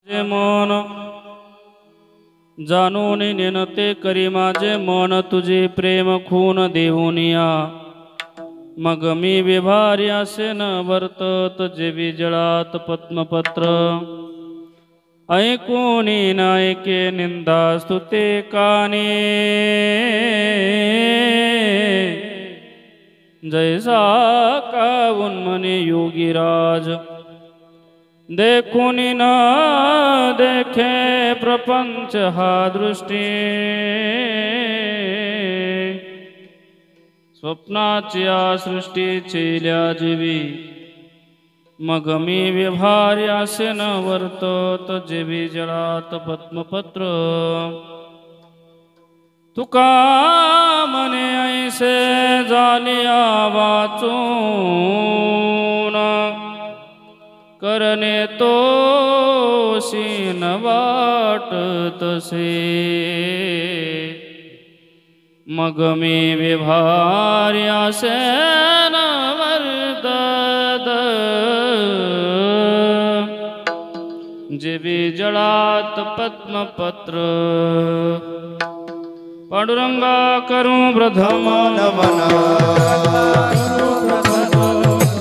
माझे मन जाणून नेनते करी माझे मन तुझे प्रेम खून देऊनिया मग मी विभारी असे न वर्तत जेवी जळात पद्मपत्र ऐकूनी न ऐके निंदा स्तुते काने जैसा का उन्मने योगीराज देखून न देखे प्रपंच हा दृष्टी स्वप्नाची या सृष्टीची जीवी मग मी विभारी असे न वर्तत जेवी जळात पद्मपत्र तुका मने ऐसे जालिया वाचून करणे तो शीन वाटतसे मग मी विभारी असे न वर्तत जेवी जळात पद्मपत्र पांडुरंगा करू प्रथम नमन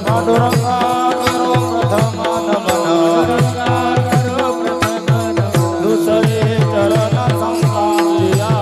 पांडुरंगा करू प्रथम नमन दुसरे चरण संतांजिया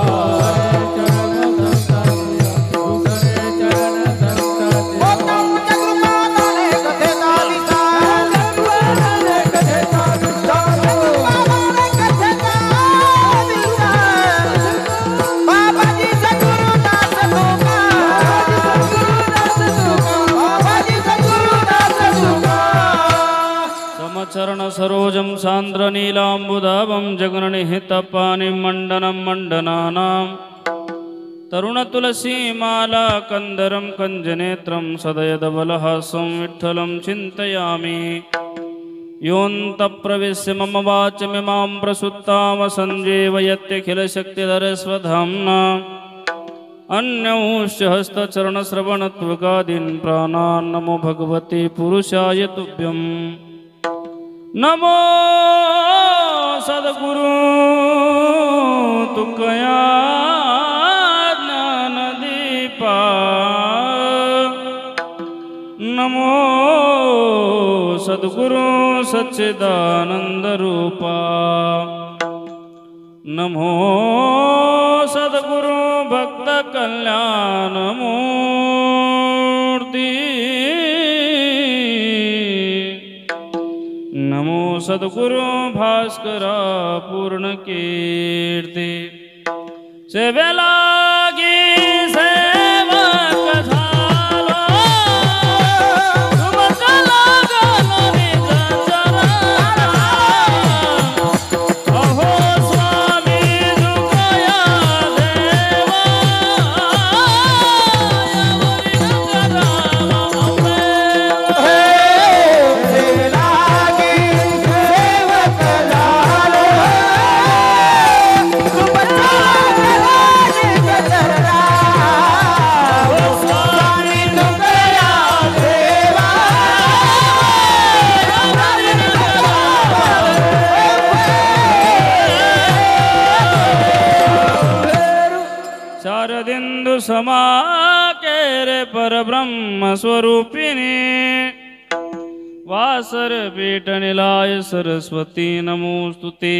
चरण सरोजं सान्द्र नीलाम्बुदाभं जगन्निहितपाणिं मण्डनं मण्डनानां तरुणतुलसीमाला कन्दरं कञ्जनेत्रं सदयदबलहासं विठ्ठलं चिन्तयामि योऽन्तःप्रविश्य मम वाचमिमां प्रसुप्तां सञ्जीवयत्यखिलशक्तिधरस्वधाम्ना अन्यौश्च हस्तचरणश्रवणत्वगादीन् प्राणान् नमो भगवते पुरुषाय तुभ्यम् नमो सद्गुरु तुकया ज्ञानदीपा नमो सद्गुरु सच्चिदानंद रूपा नमो सद्गुरु भक्त कल्याण मूर्ति नमो सद्गुरु भास्करा पूर्ण कीर्ति सेवेलागी सेवक झालो तुमचा लागलो निज चरण अहो स्वामी जुगया देवा शारदिंदु समाकेरे परब्रह्म स्वरूपिणी वासर पीठ निलाय सरस्वती नमोस्तुते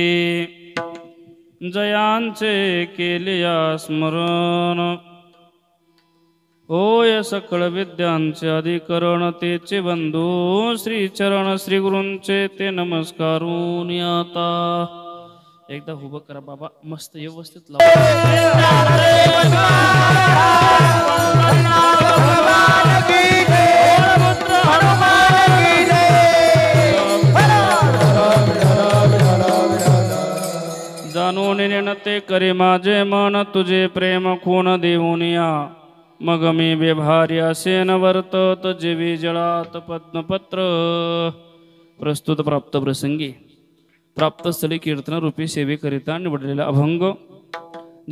जयांचे केलिया स्मरण होय सकळ विद्यांचे अधिकरण तेचे बंधू श्री चरण श्री गुरूंचे ते नमस्कारून आता एकदा उभं करा बाबा मस्त व्यवस्थित लावा जाणून नेणते करे माझे मन तुझे प्रेम खून देऊनिया मग मी विभारी असे न वर्तत जेवी जळात पद्मपत्र प्रस्तुत प्राप्त प्रसंगी प्राप्त स्थळी कीर्तन रूपी सेवेकरिता निवडलेला अभंग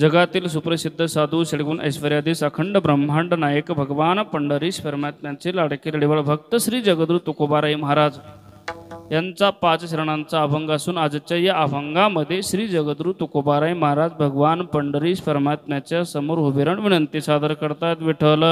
जगातील सुप्रसिद्ध साधू षडगुण ऐश्वर्याधीश अखंड ब्रह्मांड नायक भगवान पंढरीश परमात्म्यांचे लाडके लढीवाळ भक्त श्री जगद्गुरु तुकोबाराय महाराज यांचा 5 शरणांचा अभंग असून आजच्या या अभंगामध्ये श्री जगद्गुरु तुकोबाराय महाराज भगवान पंढरीश परमात्म्याच्या समोर उभे राहून विनंती सादर करतात. विठ्ठल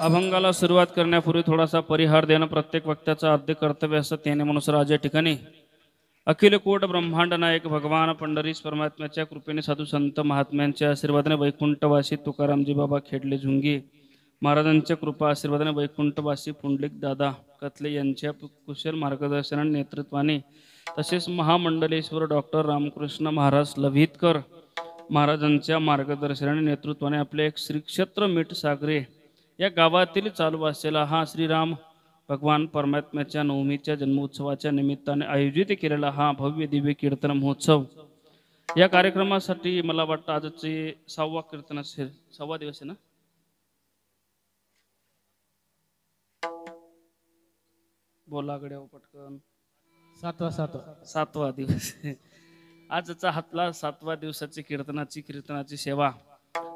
अभंगाला सुरुवात करण्यापूर्वी थोडासा परिहार देणं प्रत्येक वक्त्याचं आद्य कर्तव्य असतं. त्याने म्हणून आज या ठिकाणी अखिल कोट ब्रह्मांड नायक भगवान पंढरीश परमात्म्याच्या कृपेने साधू संत महात्म्यांच्या आशीर्वादाने वैकुंठवासी तुकारामजी बाबा खेडले झुंगे महाराजांच्या कृपा आशीर्वादाने वैकुंठवासी पुंडलिक दादा कथले यांच्या कुशल मार्गदर्शनाने नेतृत्वाने तसेच महामंडलेश्वर डॉक्टर रामकृष्ण महाराज लव्हितकर महाराजांच्या मार्गदर्शनाने नेतृत्वाने आपले एक श्री क्षेत्र मीठ सागरे या गावातील चालू असलेला हा श्रीराम भगवान परमात्म्याच्या नवमीच्या जन्मोत्सवाच्या निमित्ताने आयोजित केलेला हा भव्य दिव्य कीर्तन महोत्सव या कार्यक्रमासाठी मला वाटतं आजचे 6वा कीर्तन असेल. 6वा दिवस आहे ना? बोला गड्या पटकन. 7वा दिवस. आजचा हातला 7वा दिवसाची कीर्तनाची सेवा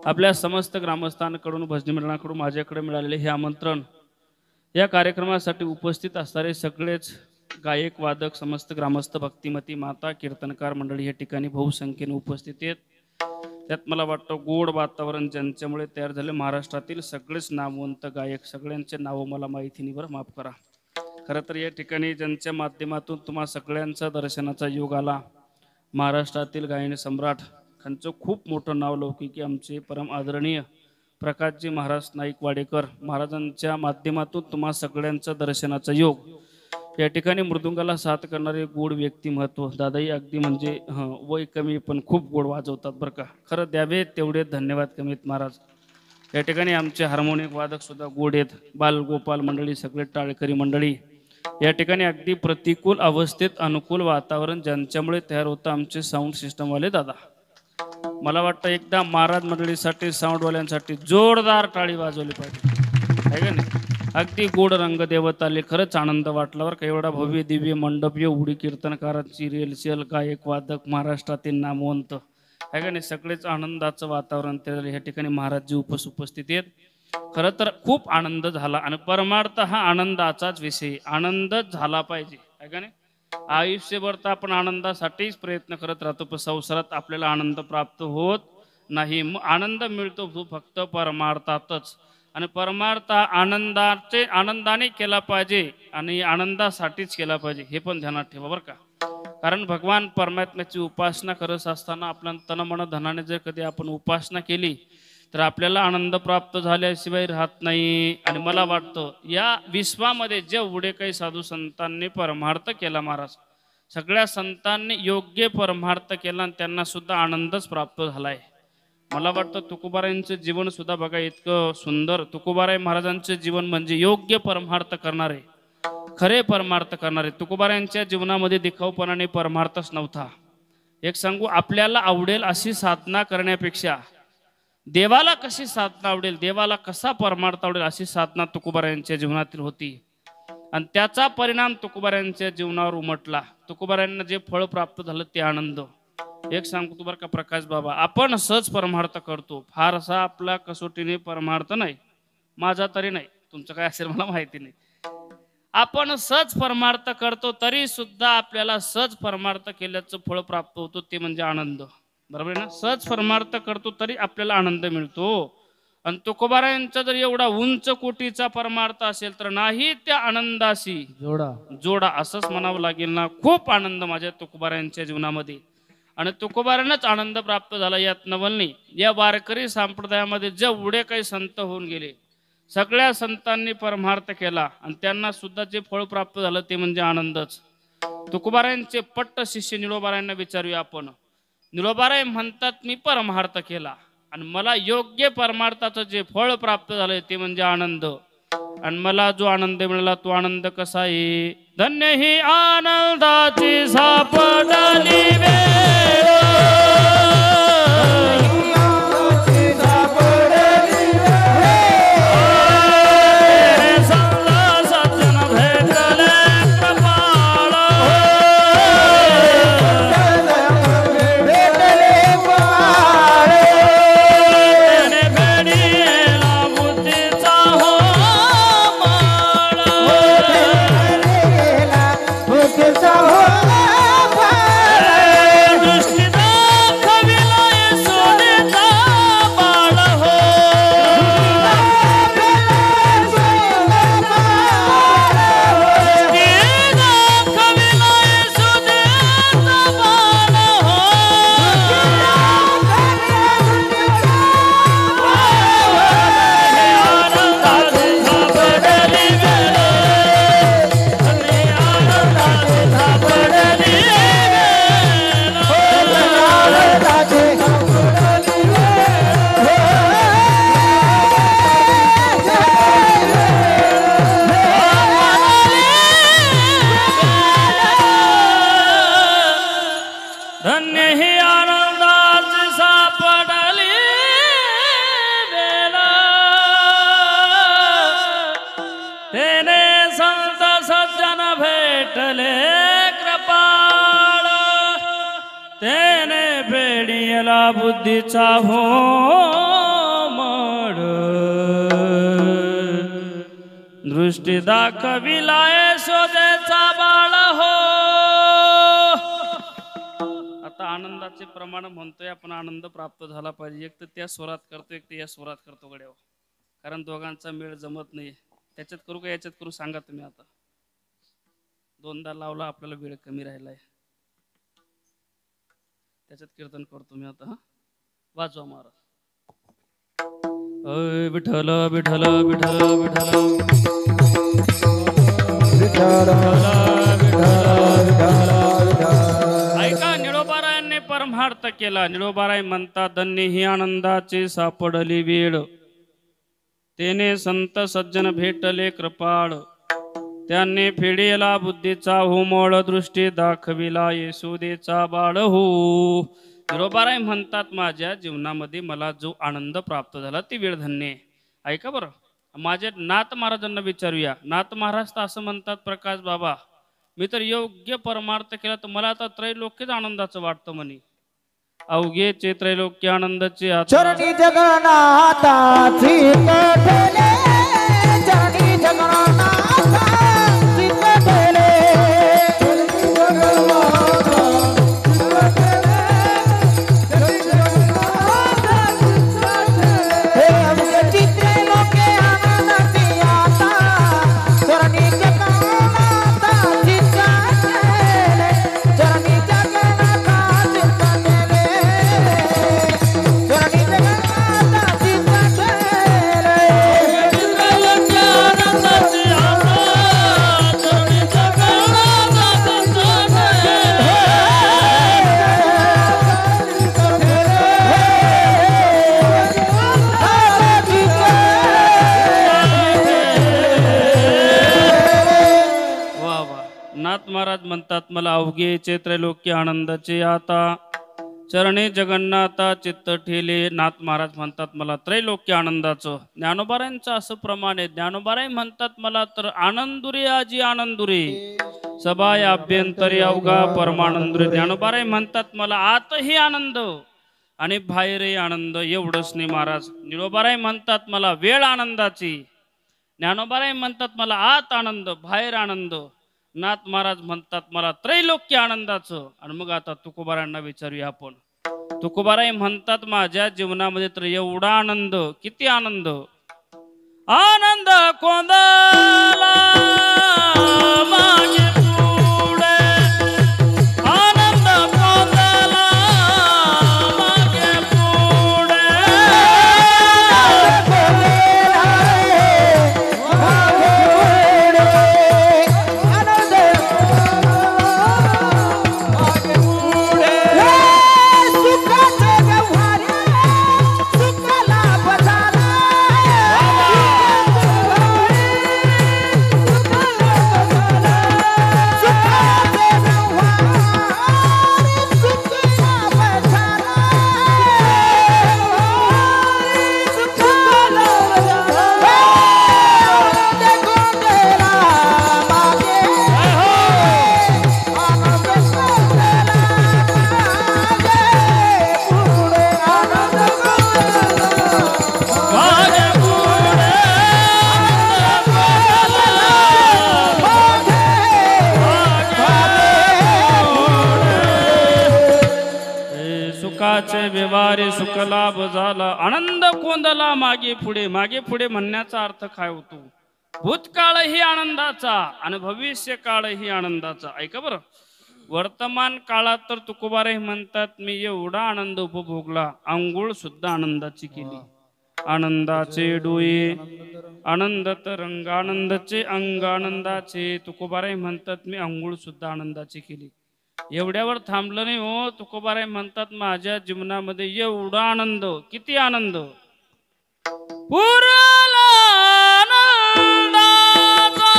आपल्या समस्त ग्रामस्थांकडून भजनी मंडळाकडून माझ्याकडे मिळालेले हे आमंत्रण. या कार्यक्रमासाठी उपस्थित असणारे सगळेच गायक वादक समस्त ग्रामस्थ भक्तिमती माता कीर्तनकार मंडळी या ठिकाणी बहुसंख्येने उपस्थित आहेत. त्यात मला वाटतं गोड वातावरण ज्यांच्यामुळे तयार झाले. महाराष्ट्रातील सगळेच नामवंत गायक सगळ्यांचे नावं मला माहिती नाही, बरं माफ करा. खरं तर या ठिकाणी ज्यांच्या माध्यमातून तुम्हा सगळ्यांचा दर्शनाचा योग आला, महाराष्ट्रातील गायन सम्राट त्यांचं खूप मोठं नाव लौकिकी आमचे परम आदरणीय प्रकाशजी महाराज नाईकवाडेकर महाराजांच्या माध्यमातून तुम्हा सगळ्यांचा दर्शनाचा योग. या ठिकाणी मृदुंगाला साथ करणारे गोड व्यक्तिमत्व दादाही अगदी म्हणजे वय कमी पण खूप गोड वाजवतात बरं का. खरं द्यावे तेवढे धन्यवाद कमीत महाराज. या ठिकाणी आमचे हार्मोनियम वादक सुद्धा गोड आहेत. बालगोपाल मंडळी सगळे टाळकरी मंडळी या ठिकाणी अगदी प्रतिकूल अवस्थेत अनुकूल वातावरण ज्यांच्यामुळे तयार होतं आमचे साऊंड सिस्टमवाले दादा. मला वाटतं एकदा महाराज मंडळीसाठी साऊंडवाल्यांसाठी जोरदार टाळी वाजवली पाहिजे आहे का नाही. अगदी गोड रंग देवत आले. खरंच आनंद वाटला बरं का. एवढा भव्य दिव्य मंडपीय उडी कीर्तनकारांची रेलसेल गायक वादक महाराष्ट्रातील नामवंत आहे का नाही. सगळेच आनंदाचं वातावरण तयार ह्या ठिकाणी महाराजजी उपस्थित आहेत. खरं तर खूप आनंद झाला आणि परमार्थ हा आनंदाचाच विषय. आनंदच झाला पाहिजे आहे का नाही. आयुष्यभर तर आपण आनंदासाठीच प्रयत्न करत राहतो पण संसारात आपल्याला आनंद प्राप्त होत नाही. आनंद मिळतो फक्त परमार्थातच आणि परमार्थ आनंदाने केला पाहिजे आणि आनंदासाठीच केला पाहिजे हे पण ध्यानात ठेवा बरं का. कारण भगवान परमात्म्याची उपासना करत असताना आपल्या तन मन धनाने जर कधी आपण उपासना केली तर आपल्याला आनंद प्राप्त झाल्याशिवाय राहत नाही. आणि मला वाटतं या विश्वामध्ये जेवढे काही साधू संतांनी परमार्थ केला महाराज सगळ्या संतांनी योग्य परमार्थ केला आणि त्यांना सुद्धा आनंदच प्राप्त झालाय. मला वाटतं तुकोबारायांचं जीवन सुद्धा बघा इतकं सुंदर. तुकोबाराय महाराजांचं जीवन म्हणजे योग्य परमार्थ करणारे खरे परमार्थ करणारे. तुकोबारायांच्या जीवनामध्ये दिखाऊपणाने परमार्थच नव्हता. एक सांगू आपल्याला आवडेल अशी साधना करण्यापेक्षा देवाला कशी साधना आवडेल देवाला कसा परमार्थ आवडेल अशी साधना तुकोबारायांच्या जीवनातील होती आणि त्याचा परिणाम तुकोबारायांच्या जीवनावर उमटला. तुकोबारायांना जे फळ प्राप्त झालं ते आनंद. एक सांगतो तुम्हाला का प्रकाश बाबा आपण सहज परमार्थ करतो. फारसा आपला कसोटीने परमार्थ नाही. माझा तरी नाही, तुमचं काय असेल मला माहिती नाही. आपण सहज परमार्थ करतो तरी सुद्धा आपल्याला सहज परमार्थ केल्याचं फळ प्राप्त होतो ते म्हणजे आनंद. बरोबर आहे ना. सहज परमार्थ करतो तरी आपल्याला आनंद मिळतो. आणि तुकोबारायांचा जर एवढा उंच कोटीचा परमार्थ असेल तर नाही त्या आनंदाशी जोडा असंच म्हणावं लागेल ना. खूप आनंद माझ्या तुकोबारायांच्या जीवनामध्ये आणि तुकोबारांनाच आनंद प्राप्त झाला. यात नवल नाही. या वारकरी संप्रदायामध्ये जेवढे काही संत होऊन गेले सगळ्या संतांनी परमार्थ केला आणि त्यांना सुद्धा जे फळ प्राप्त झालं ते म्हणजे आनंदच. तुकोबारायांचे पट्ट शिष्य निळोबारायांना विचारूया आपण. निळोबाराय म्हणतात मी परमार्थ केला आणि मला योग्य परमार्थाचं जे फळ प्राप्त झालंय ते म्हणजे आनंद. आणि मला जो आनंद मिळाला तो आनंद कसा आहे. धन्य ही आनंदाची सापडली वेळ तेने संत सज्जन भेटले कृपाळ तेने फेडिला बुद्धीचा भोमड दृष्टी दाखविलाय शोधेचा बाळ हो. आता आनंदाचे प्रमाण म्हणतोय आपण आनंद प्राप्त झाला पाहिजे. एक तर त्या स्वरात करतो एक तर या स्वरात करतो गड्यावर कारण दोघांचा मेळ जमत नाही. त्याच्यात करू का याच्यात करू सांगा तुम्ही. आता दोनदा लावला आपल्याला वेळ कमी राहिलाय त्याच्यात कीर्तन करतो मी आता. वाजवा महाराज. अय विठ्ठल विठ्ठल विठ्ठल विठ्ठल ऐका निळोबारायांनी परमार्थ केला. निळोबाराय म्हणतात धन्य ही आनंदाची सापडली वेळ तेने संत सज्जन भेटले कृपाळ त्यांनी फेडेला बुद्धीचा होमळ दृष्टी दाखविला येशोदेचा बाळ हो. निळोबाराय म्हणतात माझ्या जीवनामध्ये मला जो आनंद प्राप्त झाला ती वेळ धन्य आहे. ऐका बरं माझ्या नाथ महाराजांना विचारूया. नाथ महाराज तर असं म्हणतात प्रकाश बाबा मी तर योग्य परमार्थ केला तर मला आता त्रैलोक्यच आनंदाचं वाटतं म्हणे. अवघेचे त्रैलोक्य आनंदाचे चरणी जगन्नाथाची कठले चरणी जगन्नाथाची कठले हे अवघे चित्रे लोके आनंदाची आता चरणी जगन्नाथाची कठले चरणी जगन्नाथाची कठले चरणी जगन्नाथाची कठले नाथ महाराज म्हणतात मला अवघे त्रैलोक्य आनंदाचे आता चरणी जगन्नाथा चित्त ठेले. नाथ महाराज म्हणतात मला त्रैलोक्य आनंदाचं. ज्ञानोबारायांचं असं प्रमाण आहे. ज्ञानोबाराय म्हणतात मला तर आनंदुरे आजी आनंदुरे सबाय अभ्यंतरी अवघा परमानंदुरे. ज्ञानोबाराय म्हणतात मला आतही आनंद आणि बाहेरही आनंद एवढंच नाही महाराज. निळोबाराय म्हणतात मला वेळ आनंदाची. ज्ञानोबाराय म्हणतात मला आत आनंद बाहेर आनंद. नाथ महाराज म्हणतात मला त्रैलोक्य आनंदाचं. आणि मग आता तुकोबारायांना विचारूया आपण. तुकोबाराय म्हणतात माझ्या जीवनामध्ये तर एवढा आनंद किती आनंद आनंद कोंदला मागे पुढे आनंद कोंदला मागे पुढे व्यवहारे सुख लाभ झाला आनंद कोंदला मागे पुढे. मागे पुढे म्हणण्याचा अर्थ काय होतो? भूतकाळ ही आनंदाचा आणि भविष्य काळ ही आनंदाचा. ऐका बरं वर्तमान काळात तर तुकोबाराय म्हणतात मी एवढा आनंद उपभोगला आंघोळ सुद्धा आनंदाची केली. आनंदाचे डोळे आनंद तरंग आनंदाचे अंग आनंदाचे. तुकोबाराय म्हणतात मी आंघोळ सुद्धा आनंदाची केली. एवढ्यावर थांबलं नाही हो. तुकोबाराय म्हणतात माझ्या जीवनामध्ये एवढा आनंद किती आनंद पुरला आनंदाचा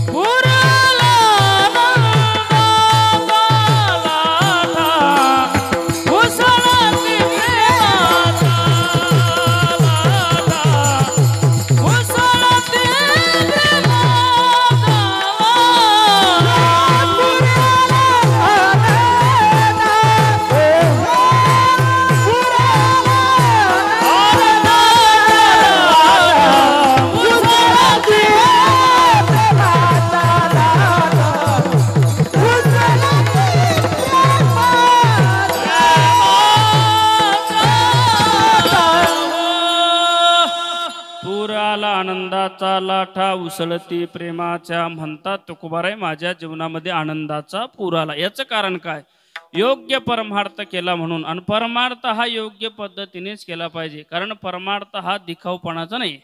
पुरला आनंदाचा लाटा उसळती प्रेमाचा लाटा उसळती पूर आला आनंदाचा लाठा उसळती प्रेमाच्या, म्हणतात तुकोबाराय माझ्या जीवनामध्ये आनंदाचा पूर आला. याचं कारण काय? योग्य परमार्थ केला म्हणून. आणि परमार्थ हा योग्य पद्धतीनेच केला पाहिजे, कारण परमार्थ हा दिखाऊपणाचा नाही.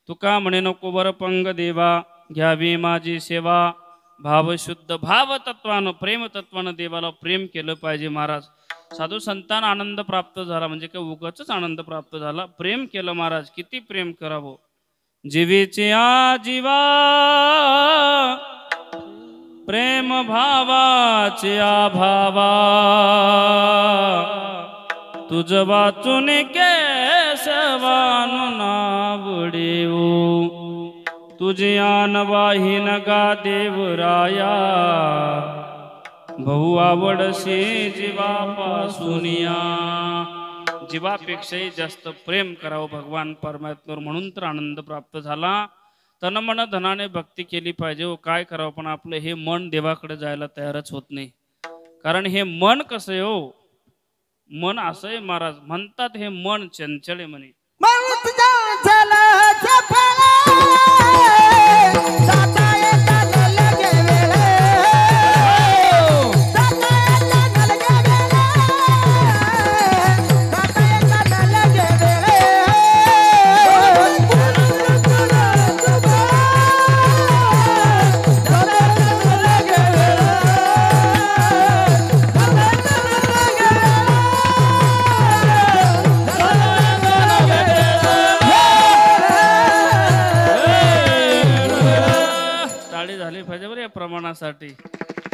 तुका म्हणे नको बर पंग देवा, घ्यावी माझी सेवा. भावशुद्ध भावतत्वानं प्रेमतत्वानं देवाला प्रेम केलं पाहिजे. महाराज साधू संतान आनंद प्राप्त झाला म्हणजे काय उगाचच आनंद प्राप्त झाला? प्रेम केलं महाराज. किती प्रेम करावं. जीवेचे आजीवा प्रेम भावाचे आभावा, तुझ वाचून केशवानु नावडेऊ, तुझे आणवाहीन गा देवराया, भाऊ आवडसे जीवापासूनिया. जीवापेक्षाही जास्त प्रेम करावं भगवान परमात्म्यावर, म्हणून तर आनंद प्राप्त झाला. तन मन धनाने भक्ती केली पाहिजे. हो काय करावं, पण आपलं हे मन देवाकडे जायला तयारच होत नाही. कारण हे मन कसं आहे हो, मन असं आहे महाराज म्हणतात, हे मन चंचल आहे म्हणे. प्रमाणासाठी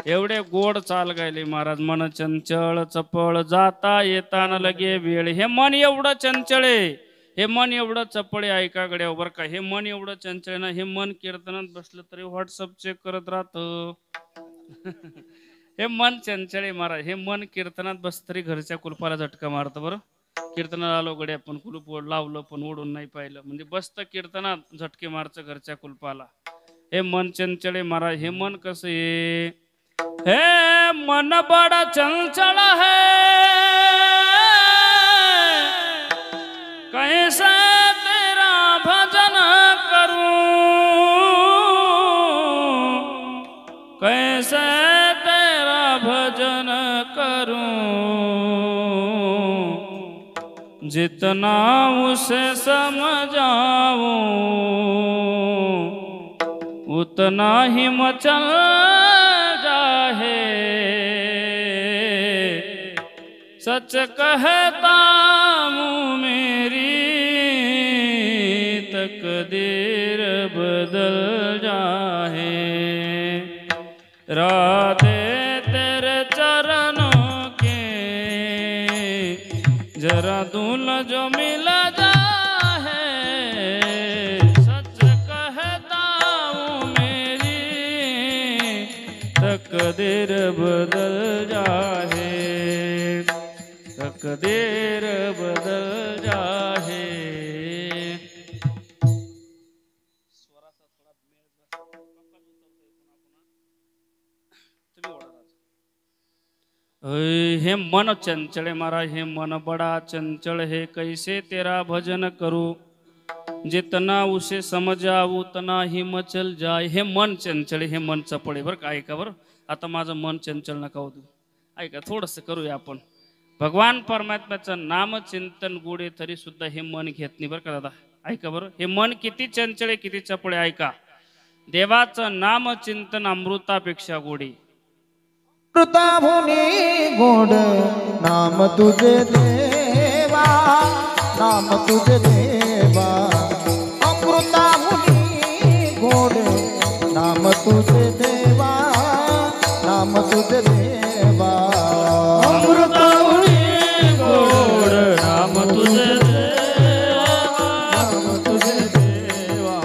एवढे गोड चाल गायले महाराज. मन चंचळ चपळ जाता येताना लगे वेळ. हे मन एवढं चंचळ आहे, हे मन एवढं चपळ आहे. ऐका गड्या बरं का, हे मन एवढं चंचळ ना, हे मन कीर्तनात बसलं तरी व्हॉट्सअप चेक करत राहत. हे मन चंचळ आहे महाराज. हे मन कीर्तनात बस तरी घरच्या कुलपाला झटका मारतं. बरं कीर्तनाला आलो गड्या पण कुलूप लावलं पण ओढून नाही पाहिलं म्हणजे बसतं कीर्तनात झटके मारचं घरच्या कुलपाला. हे मन चंचल महाराज. हे मन कसं आहे, हे मन बड़ा चंचल है, कैसे तेरा भजन करूं, कैसे तेरा भजन करूं, जितना उसे समझाऊं उतना ही मचल जाहे, सच कहता हूँ मेरी तकदीर बदल जाहे, राधे तेरे चरणों के जरा दूल जो मिला जा, तकदीर बदल जाहे, तकदीर बदल जाहे. हे मन चंचल महाराज. हे मन बड़ा चंचल है, कैसे तेरा भजन करूं, जितना उसे समजावं उतना ही मचल जाय. हे मन चंचल, हे मन चपळे. बरं का ऐका बरं, आता माझं मन चंचल नका होऊ. ऐका थोडंसं करूया आपण. भगवान परमात्म्याचं नामचिंतन गोडे तरी सुद्धा हे मन घेत नाही. बरं का दादा ऐका बरं, हे मन किती चंचल आहे किती चपळे. ऐका, देवाचं नामचिंतन अमृतापेक्षा गोडे. अमृताहुनी गोड नाम तुझे देवा, नाम तुझे देवा. अमृताहुनी गोड नाम तुझे देवा, नाम तुझे देवा. अमृताहुनी गोड नाम तुझे देवा, नाम तुझे देवा.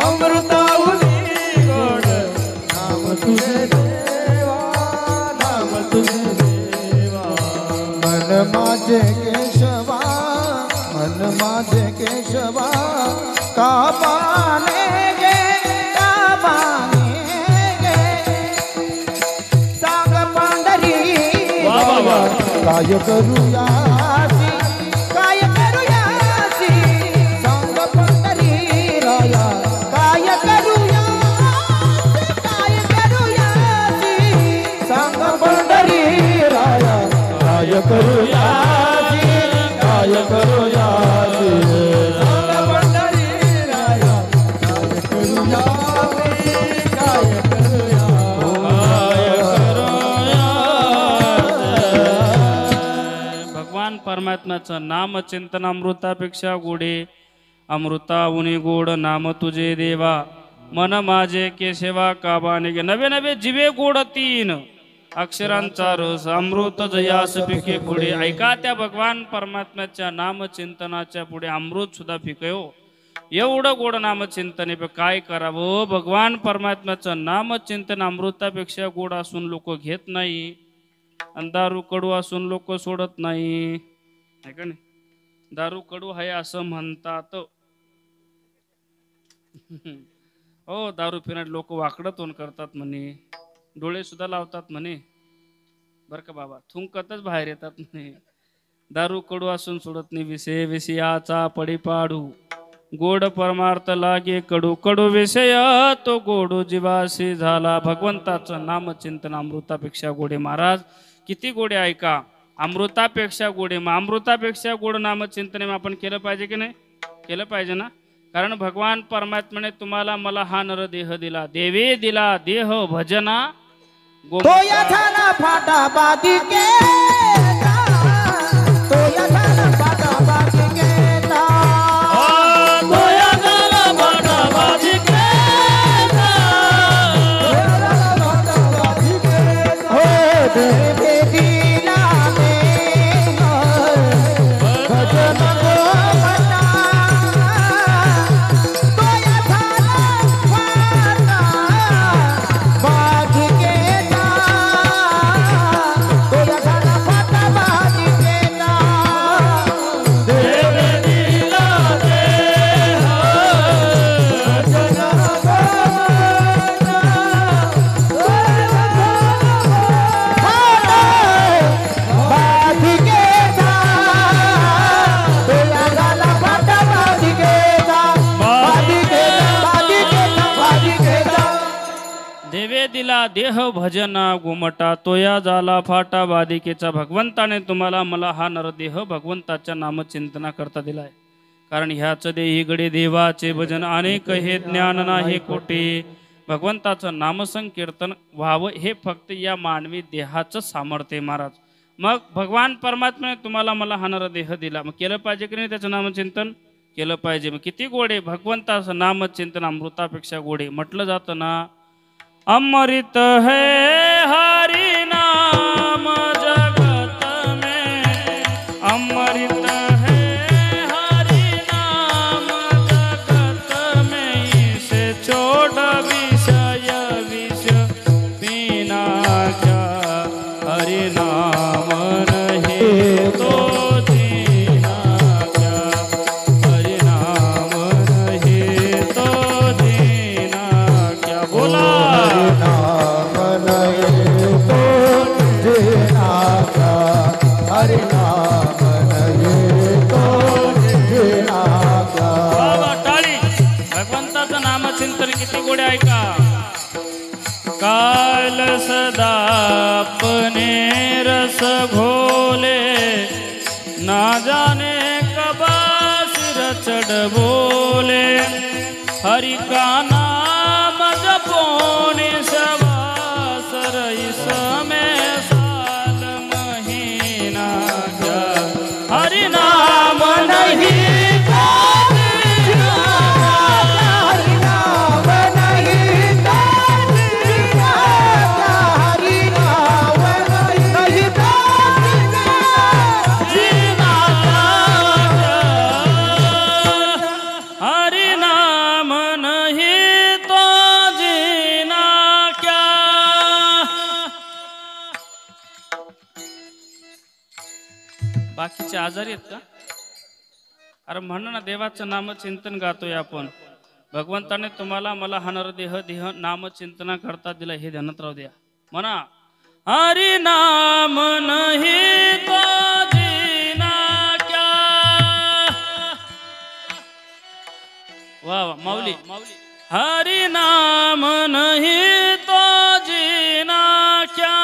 अमृताहुनी गोड नाम तुझे देवा, नाम तुझे देवा. मन माझे केशवा, मन माझे केशवा, कापाने गे, कापाने गे. सांग पांढरी काय करूयासी, काय करूयासी. सांग पांढरी परमात्म्याचं नाम चिंतन अमृतापेक्षा गोडे अमृता उनी गोड नाम तुझे देवा मन माझे केशवा काबाने गे नवे नवे जीवे गोड तीन अक्षरांचा रस अमृत जयास पिके पुढे ऐका त्या भगवान परमात्म्याच्या नाम चिंतनाच्या पुढे अमृत सुद्धा पिके हो एवढं गोड नामचिंतन आहे काय करावं भगवान परमात्म्याचं नामचिंतन अमृतापेक्षा गोड असून लोक घेत नाही आणि दारू कडू असून लोक सोडत नाही का नाही दारू कडू आहे असं म्हणतात हो दारू पिणारे लोक वाकडं तोंड करतात म्हणे डोळे सुद्धा लावतात म्हणे बर का बाबा थुंकतच बाहेर येतात म्हणे दारू कडू असून सोडत नाही विषय विषयाचा पडी पाडू गोड परमार्थ लागे कडू कडू विषय तो गोडू जीवासी झाला भगवंताचं नामचिंतन अमृतापेक्षा गोडे महाराज किती गोडे ऐका अमृतापेक्षा गोडे मग अमृतापेक्षा गोड नामचिंतन आपण केलं पाहिजे की नाही केलं पाहिजे ना कारण भगवान परमात्म्याने तुम्हाला मला हा नर देह दिला देवे दिला देह भजना तो या झाला फाटा बादिके तो या झाला फाटा बादिके दिला देह भजना गोमटा तोया झाला फाटा बादिकेचा भगवंताने तुम्हाला मला हा नरदेह भगवंताच्या नामचिंतना करता दिलाय कारण ह्याच देही गडे देवाचे भजन अनेक हे ज्ञान नाही कोटे भगवंताचं नामसंकीर्तन व्हावं हे फक्त या मानवी देहाचं सामर्थ्य महाराज मग भगवान परमात्म्याने तुम्हाला मला हा नरदेह दिला मग केलं पाहिजे की नाही त्याचं नामचिंतन केलं पाहिजे मग किती गोडे भगवंताचं नामचिंतन अमृतापेक्षा गोडे म्हटलं जातं ना अमृत है हरि नाम जगत में अमृत है हरि नाम जगत में इसे छोड़ विषय विष पीना क्या हरि नाम नहीं तो जीना क्या हरि नाम नहीं तो जीना क्या बोला भगवंताचं नामचिंतन किती गोडे ऐका काल सदा अपने रस घोले ना जाने कबा सिर चढ़ बोले हरि का नाम जपोने सवासर इसमें साल महीना क्या हरि नाम नहीं बाकीचे आजारी आहेत का अरे म्हणणं ना देवाचं नामचिंतन गातोय आपण भगवंताने तुम्हाला मला हा नरदेह देह नामचिंतना करता दिला हे ध्यानात राहू द्या म्हणा हरि नाम नहीं तो जीना क्या वाह वाह माऊली हरि नाम नहीं तो जीना क्या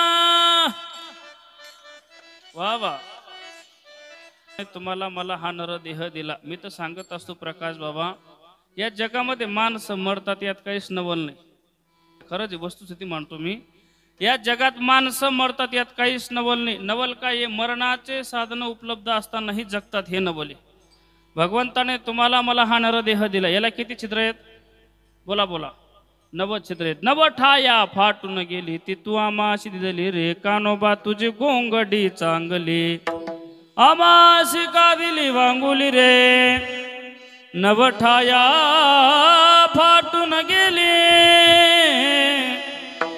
वाह वाह तुम्हाला मला हा नरदेह दिला मी तर सांगत असतो प्रकाश बाबा या जगामध्ये माणसं मरतात यात काहीच नवल नाही खरंच वस्तुस्थिती मानतो मी या जगात माणसं मरतात, यात काहीच नवल नाही. नवल काय? हे मरणाचे साधनं उपलब्ध असतानाही जगतात, हे नवल आहे. भगवंताने तुम्हाला मला हा नरदेह दिला, याला किती छिद्र आहेत? बोला बोला. 90 छिद्र आहेत. 90 ठाया फाटून गेली ती तू आमाशी दिली रे कानोबा तुझी गोंगडी चांगली, आमाशी का दिली वांगुली रे. 90 ठाया फाटून गेली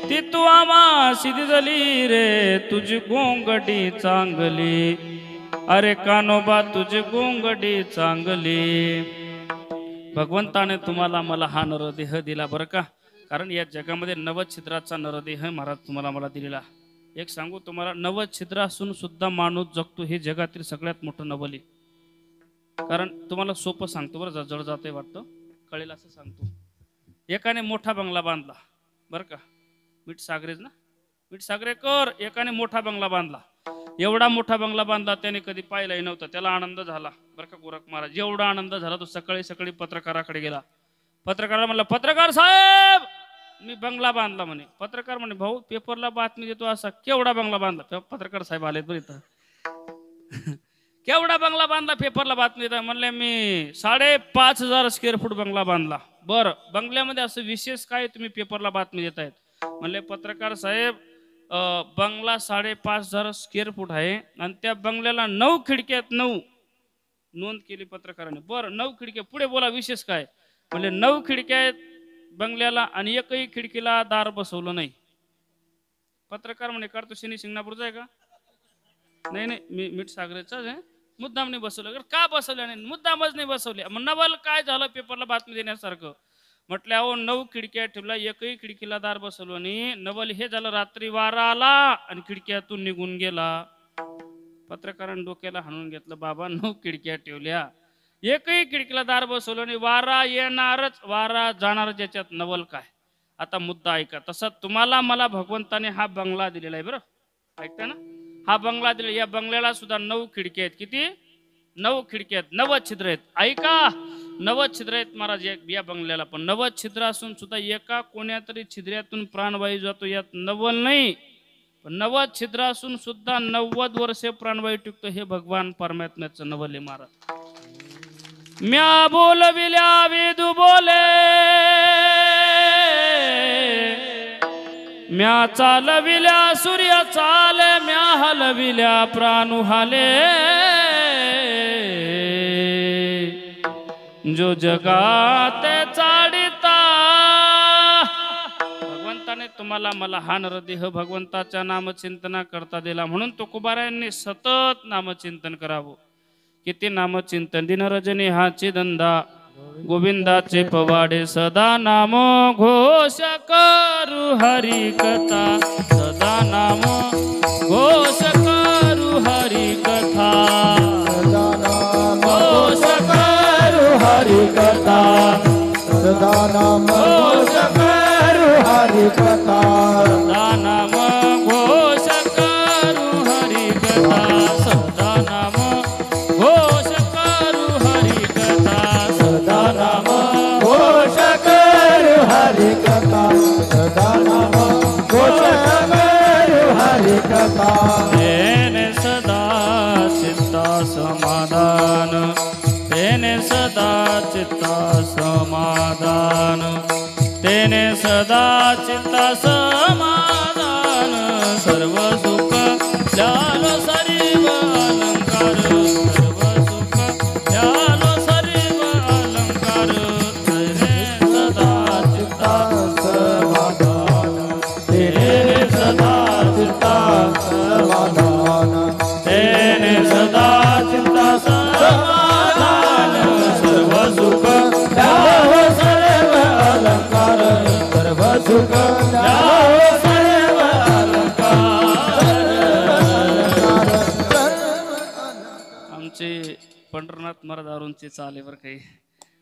ती तू आमाशी दिली रे तुझी गोंगडी चांगली, अरे कानोबा तुझी गोंगडी चांगली. भगवंताने तुम्हाला मला हा नरदेह दिला बरं का, कारण या जगामध्ये 90 छिद्राचा नरदेह महाराज तुम्हाला मला दिलेला. एक सांगू तुम्हाला, 90 छिद्र असून सुद्धा माणूस जगतो, हे जगातील सगळ्यात मोठं नवल आहे. कारण तुम्हाला सोपं सांगतो बरं, जड जाते वाटतं, कळेल असं सांगतो. एकाने मोठा बंगला बांधला बरं का, मीठ सागरेच ना, मीठ सागरेकर. एकाने मोठा बंगला बांधला, एवढा मोठा बंगला बांधला त्याने कधी पाहिलाही नव्हता. त्याला आनंद झाला बरं का गोरख महाराज. एवढा आनंद झाला तो सकाळी सकाळी पत्रकाराकडे गेला. पत्रकाराला म्हणला, पत्रकार साहेब मी बंगला बांधला म्हणे. पत्रकार म्हणे, भाऊ पेपरला बातमी देतो असा केवढा बंगला बांधला? पत्रकार साहेब आले बरं इथं. केवढा बंगला बांधला पेपरला बातमी देता? म्हणले मी 5,500 स्क्वेअर फूट बंगला बांधला. बरं, बंगल्यामध्ये असं विशेष काय तुम्ही पेपरला बातमी देतायत? म्हणले, पत्रकार साहेब बंगला 5,500 स्क्वेअर फूट आहे आणि त्या बंगल्याला 9 खिडक्या आहेत. 9 नोंद केली पत्रकाराने. बरं, 9 खिडक्या, पुढे बोला विशेष काय? म्हणजे 9 खिडक्या आहेत बंगल्याला आणि एकही खिडकीला दार बसवलं नाही. पत्रकार म्हणे, काढतो शनी शिंगणापूरचा आहे का? नाही नाही, मी मीठ सागरेचाच आहे. मुद्दाम नाही बसवलं का? बसवलं नाही, मुद्दामच नाही बसवले. मग नवल काय झालं पेपरला बातमी देण्यासारखं? म्हटलं अहो 9 खिडक्या ठेवला, एकही खिडकीला दार बसवलं नाही. नवल हे झालं, रात्री वारा आला आणि खिडक्यातून निघून गेला. पत्रकारांनी डोक्याला हाणून घेतलं, बाबा 9 खिडक्या ठेवल्या, एकही खिडकीला दार बसवलं नाही, वारा येणारच वारा जाणारच, याच्यात नवल काय? आता मुद्दा ऐका. तसा तुम्हाला मला भगवंताने हा बंगला दिलेला आहे बरं, ऐकता ना? हा बंगला दिला, या बंगल्याला सुद्धा 9 खिडक्या आहेत. किती? 9 खिडक्या आहेत, 90 छिद्र आहेत. ऐका, 90 छिद्र आहेत महाराज या बंगल्याला. पण 90 छिद्र असून सुद्धा एका कोण्या तरी छिद्रातून प्राणवायू जातो, यात नवल नाही. पण 90 छिद्र असून सुद्धा 90 वर्षे प्राणवायू टिकतो, हे भगवान परमात्म्याचं नवल आहे महाराज. म्या बोलविल्या वेदू बोले, म्या चालविल्या सूर्य चाले, म्या हलविल्या प्राणू हाले, जो जगात चाडिता. भगवंताने तुम्हाला मला हा नरदेह भगवंताच्या नामचिंतना करता दिला, म्हणून तुकोबारायांनी सतत नामचिंतन करावं. किती नामचिंतन? दिन रजनी हाची धंदा, गोविंदाचे पवाडे सदा नाम घोष करू हरी कथा, सदा नाम घोष करू हरी कथा, सदा नाम घोष करू हरी कथा, सदा नाम घोष करू हरी कथा, सदा नाम घोष करू हरी कथा, सदा नाम घोष करू हरी कथा, सदा नाम घोष करू हरी कथा, सदा नाम घोष करू हरी कथा. तेने सदा चित्ता समाधान, तेने सदा चित्ता समाधान, तेने सदा चित्ता समाधान, सर्व सुख लालो सर्व अलंकार, सर्व सुख लालो सर्व अलंकार, तेने सदा चित्ता समाधान, तेने सदा चित्ता समाधान, तेने सदा चित्ता समाधान, सर्व सुख लाहो सर्व अलंकार, सर्व सुख लाहो सर्व आमचे पंढरनाथ महाराज अरुणचे चाले वर काही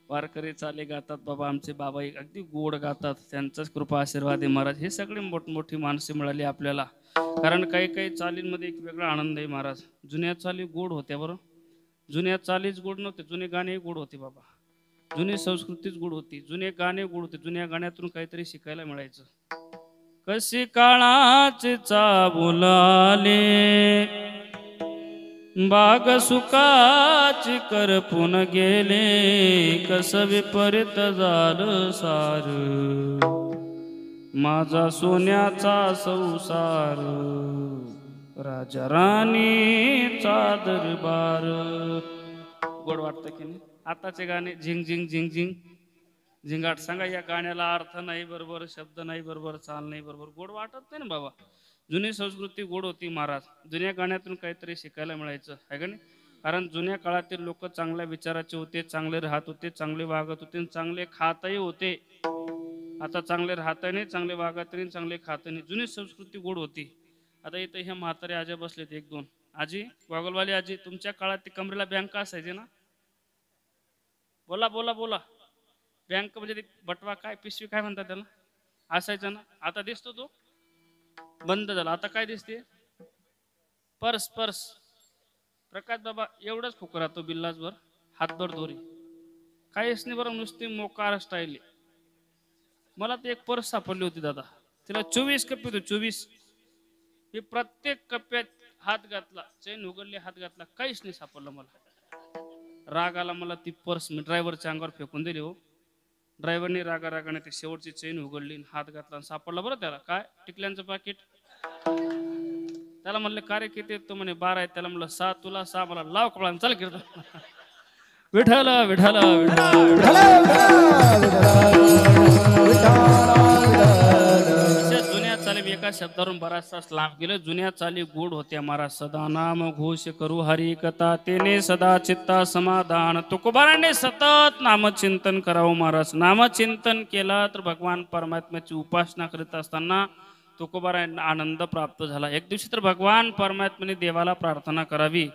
वारकरी चाले गातात बाबा. आमचे बाबा एक अगदी गोड गातात, त्यांचाच कृपा आशीर्वाद आहे महाराज. हे सगळे मोठमोठी माणसे मिळाली आपल्याला, कारण काही काही चालींमध्ये एक वेगळा आनंद आहे महाराज. जुन्या चाली गोड होत्या बरं, जुन्या चालीच गोड नव्हते, जुने गाणे गोड होते बाबा, जुनी संस्कृतीच गोड होती, जुने गाणे गोड होते, जुन्या गाण्यातून काहीतरी शिकायला मिळायचं. कशी काळाची चाबुल आले बाग सुखाची करपून गेले कस विपरीत झालं सार माझा सोन्याचा संसार राजा राणीचा दरबार. गोड वाटतं की नाही? आताचे गाणे झिंग झिंग झिंग झिंग झिंगाट सांगा. या गाण्याला अर्थ नाही बरोबर, शब्द नाही बरोबर, चाल नाही बरोबर, गोड वाटत नाही ना बाबा. जुनी संस्कृती गोड होती महाराज. जुन्या गाण्यातून काहीतरी शिकायला मिळायचं आहे का नाही? कारण जुन्या काळातील लोक चांगल्या विचाराचे होते, चांगले राहत होते, चांगले वागत होते, चांगले खातही होते. आता चांगले राहत नाही, चांगले वागत नाही, चांगले खात नाही. जुनी संस्कृती गोड होती. आता इथं ह्या म्हातारे आज्या बसलेत एक दोन. आजी, गॉगलवाली आजी, तुमच्या काळात ती कमरेला बँक असायची ना? बोला बोला बोला. बँक म्हणजे ती बटवा काय पिशवी काय म्हणतात त्याला असायचं ना? आता दिसतो तो बंद झाला. आता काय दिसते? पर्स. पर्स. प्रकाश बाबा एवढंच खोकं राहतो बिल्लासभर, हातभर दोरी, काहीच नाही बरं, नुसती मोकार स्टाईल. मला ती एक पर्स सापडली होती दादा, तिला 24 कप्पे होते. 24. हे प्रत्येक कप्प्यात हात घातला, चेन उघडली, हात घातला, काहीच नाही सापडलं. मला राग आला. मला ती पर्स मी ड्रायव्हरच्या अंगावर फेकून दिली. हो, ड्रायव्हरने रागाने ती शेवटची चेन उघडली, हात घातला, सापडला बरं त्याला. काय? टिकल्यांचं पाकिट. त्याला म्हणलं कार्य किती आहेत? तो म्हणे 12 आहेत. त्याला म्हणलं 6, तुला 6, मला लाव कळा, चल कीर्तन. विठ्ठल विठ्ठल विठ्ठल. जुन्या चाली एका शब्दावरून बराचसा लाभ गेलं. जुन्या चाली गोड होत्या महाराज. सदा नाम घोष करू हरी कथा, तेने सदा चित्ता समाधान. तुकोबाराने सतत नामचिंतन करावं महाराज. नामचिंतन केलं तर भगवान परमात्म्याची उपासना करीत असताना तुकोबारांना आनंद प्राप्त झाला. एक दिवशी तर भगवान परमात्म्याने देवाला प्रार्थना करावी.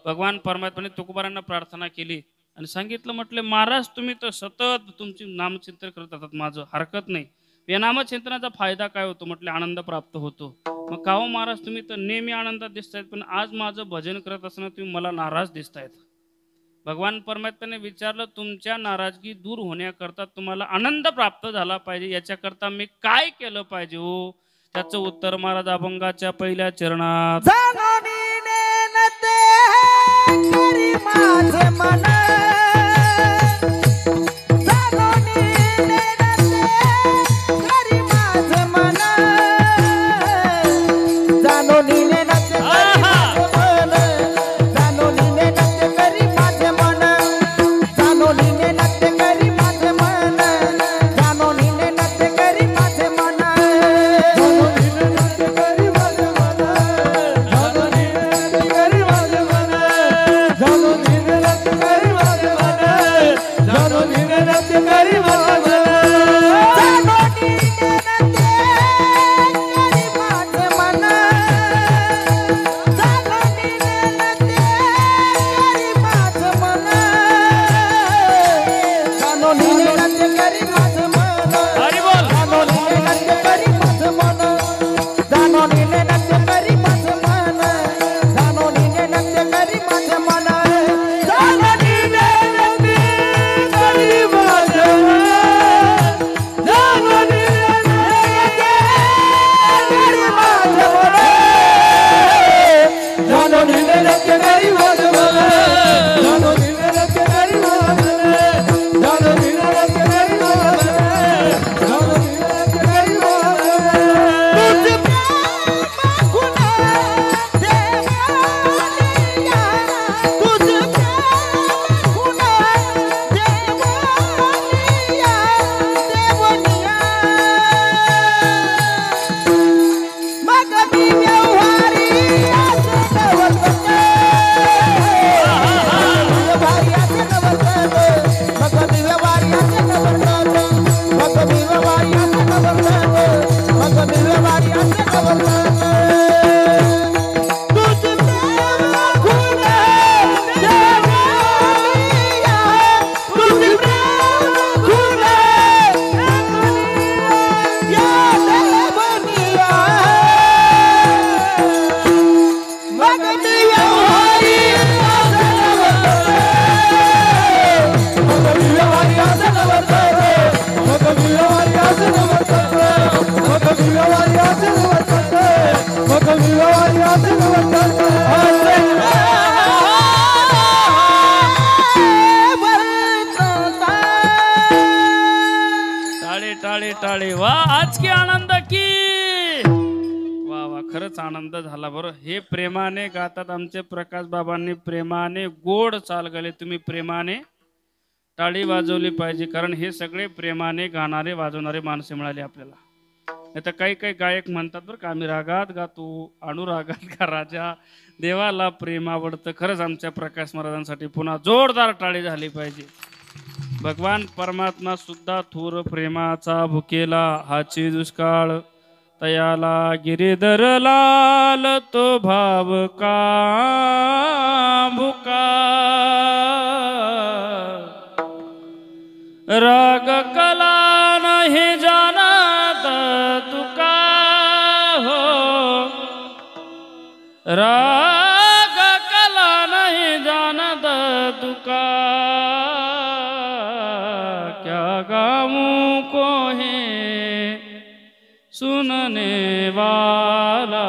भगवान परमात्म्याने तुकोबारांना प्रार्थना केली आणि सांगितलं, म्हटले महाराज तुम्ही तर सतत तुमची नामचिंतन करत असतात, माझं हरकत नाही. या नामचिंतनाचा फायदा काय होतो? म्हटले आनंद प्राप्त होतो. मग का हो महाराज, तुम्ही तर नेहमी आनंदात दिसतायत, पण आज माझं भजन करत असताना तुम्ही मला नाराज दिसतायत. भगवान परमात्म्याने विचारलं, तुमच्या नाराजगी दूर होण्याकरता तुम्हाला आनंद प्राप्त झाला पाहिजे, याच्याकरता मी काय केलं पाहिजे हो? त्याचं उत्तर महाराज अभंगाच्या पहिल्या चरणात. माझे मन टाळे टाळे टाळे वा आज की आनंद की वा वा खरंच आनंद झाला बरं. हे प्रेमाने गातात आमचे प्रकाश बाबांनी प्रेमाने गोड चाल गेले. तुम्ही प्रेमाने टाळी वाजवली पाहिजे कारण हे सगळे प्रेमाने गाणारे वाजवणारे माणसे मिळाले आपल्याला. आता काही काही गायक म्हणतात बरं का आम्ही रागात गातो अनुरागात का राजा देवाला प्रेम आवडतं. खरंच आमच्या प्रकाश महाराजांसाठी पुन्हा जोरदार टाळी झाली पाहिजे. भगवान परमात्मा सुद्धा थोर प्रेमाचा भुकेला हाची दुष्काळ तयाला गिरीधर लाल तो भाव का भुका राग कला नहीं जानत तुका हो राग कला नहीं जानत तुका क्या गाऊं को है सुनने वाला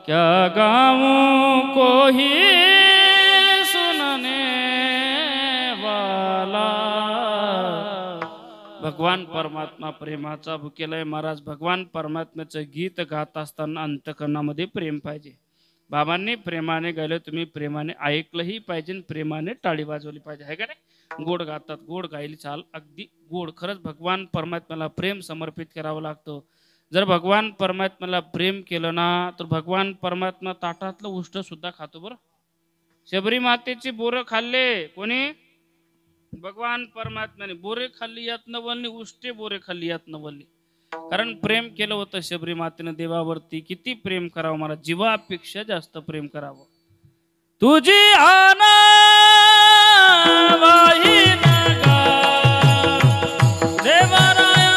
क्या गाऊं को ही सुनने वाला. भगवान परमात्मा प्रेमाचा भुकेलाय. महाराज भगवान परमात्म्याचं गीत गात असताना अंतकरणामध्ये प्रेम पाहिजे. बाबांनी प्रेमाने गायलं तुम्ही प्रेमाने ऐकलंही पाहिजे प्रेमाने टाळी वाजवली पाहिजे आहे का नाही. गोड गातात गोड गायली चाल अगदी गोड. खरंच भगवान परमात्म्याला प्रेम समर्पित करावं लागतं. जर भगवान परमात्म्याला प्रेम केलं ना तर भगवान परमात्मा ताटातलं उष्ट सुद्धा खातो बरं. शबरी मातेची बोरं खाल्ले कोणी भगवान परमात्म्याने. बोरे खाल्ली यात नवलनी उष्टे बोरे खाल्ली यात नवलनी. कारण प्रेम केलं होतं शबरी मातेने देवावरती. किती प्रेम करावं मला जीवापेक्षा जास्त प्रेम करावं. तुझी आना वाही नगा देवराया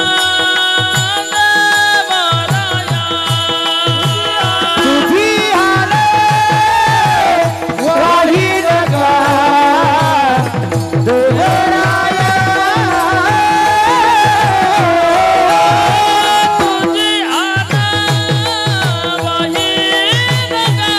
देवराया तुझी आले वाही नगा देवराया तुझी आना वाही नगा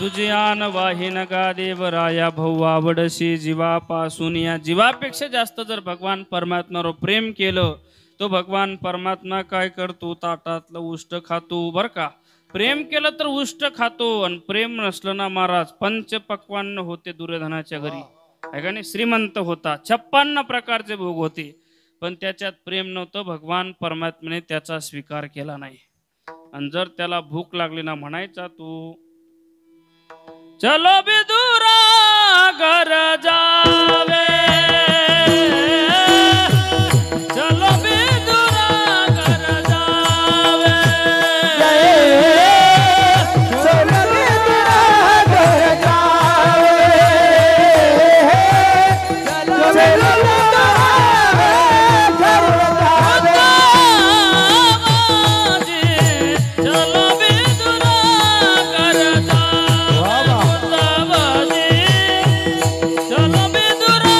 तुझी आन वाहिन का देवराया भाऊ आवडशी जीवापासून. या जीवापेक्षा जास्त जर भगवान परमात्म्यावर प्रेम केलं तो भगवान परमात्मा काय करतो ताटातलं उष्ट खातो बर का. प्रेम केलं तर उष्ट खातो आणि प्रेम नसलं ना महाराज पंचपक्वान्न होते दुर्योधनाच्या घरी आहे का नाही. श्रीमंत होता 56 प्रकारचे भोग होते पण त्याच्यात प्रेम नव्हतं. भगवान परमात्म्याने त्याचा स्वीकार केला नाही. आणि जर त्याला भूक लागली ना म्हणायचा तू चलो बिदुरा घर जावे चलो बिदुरा घर जावे चलो बिदुरा घर जावे चलो बिदुरा घर जावे चलो बिदुरा घर जावे चलो बिदुरा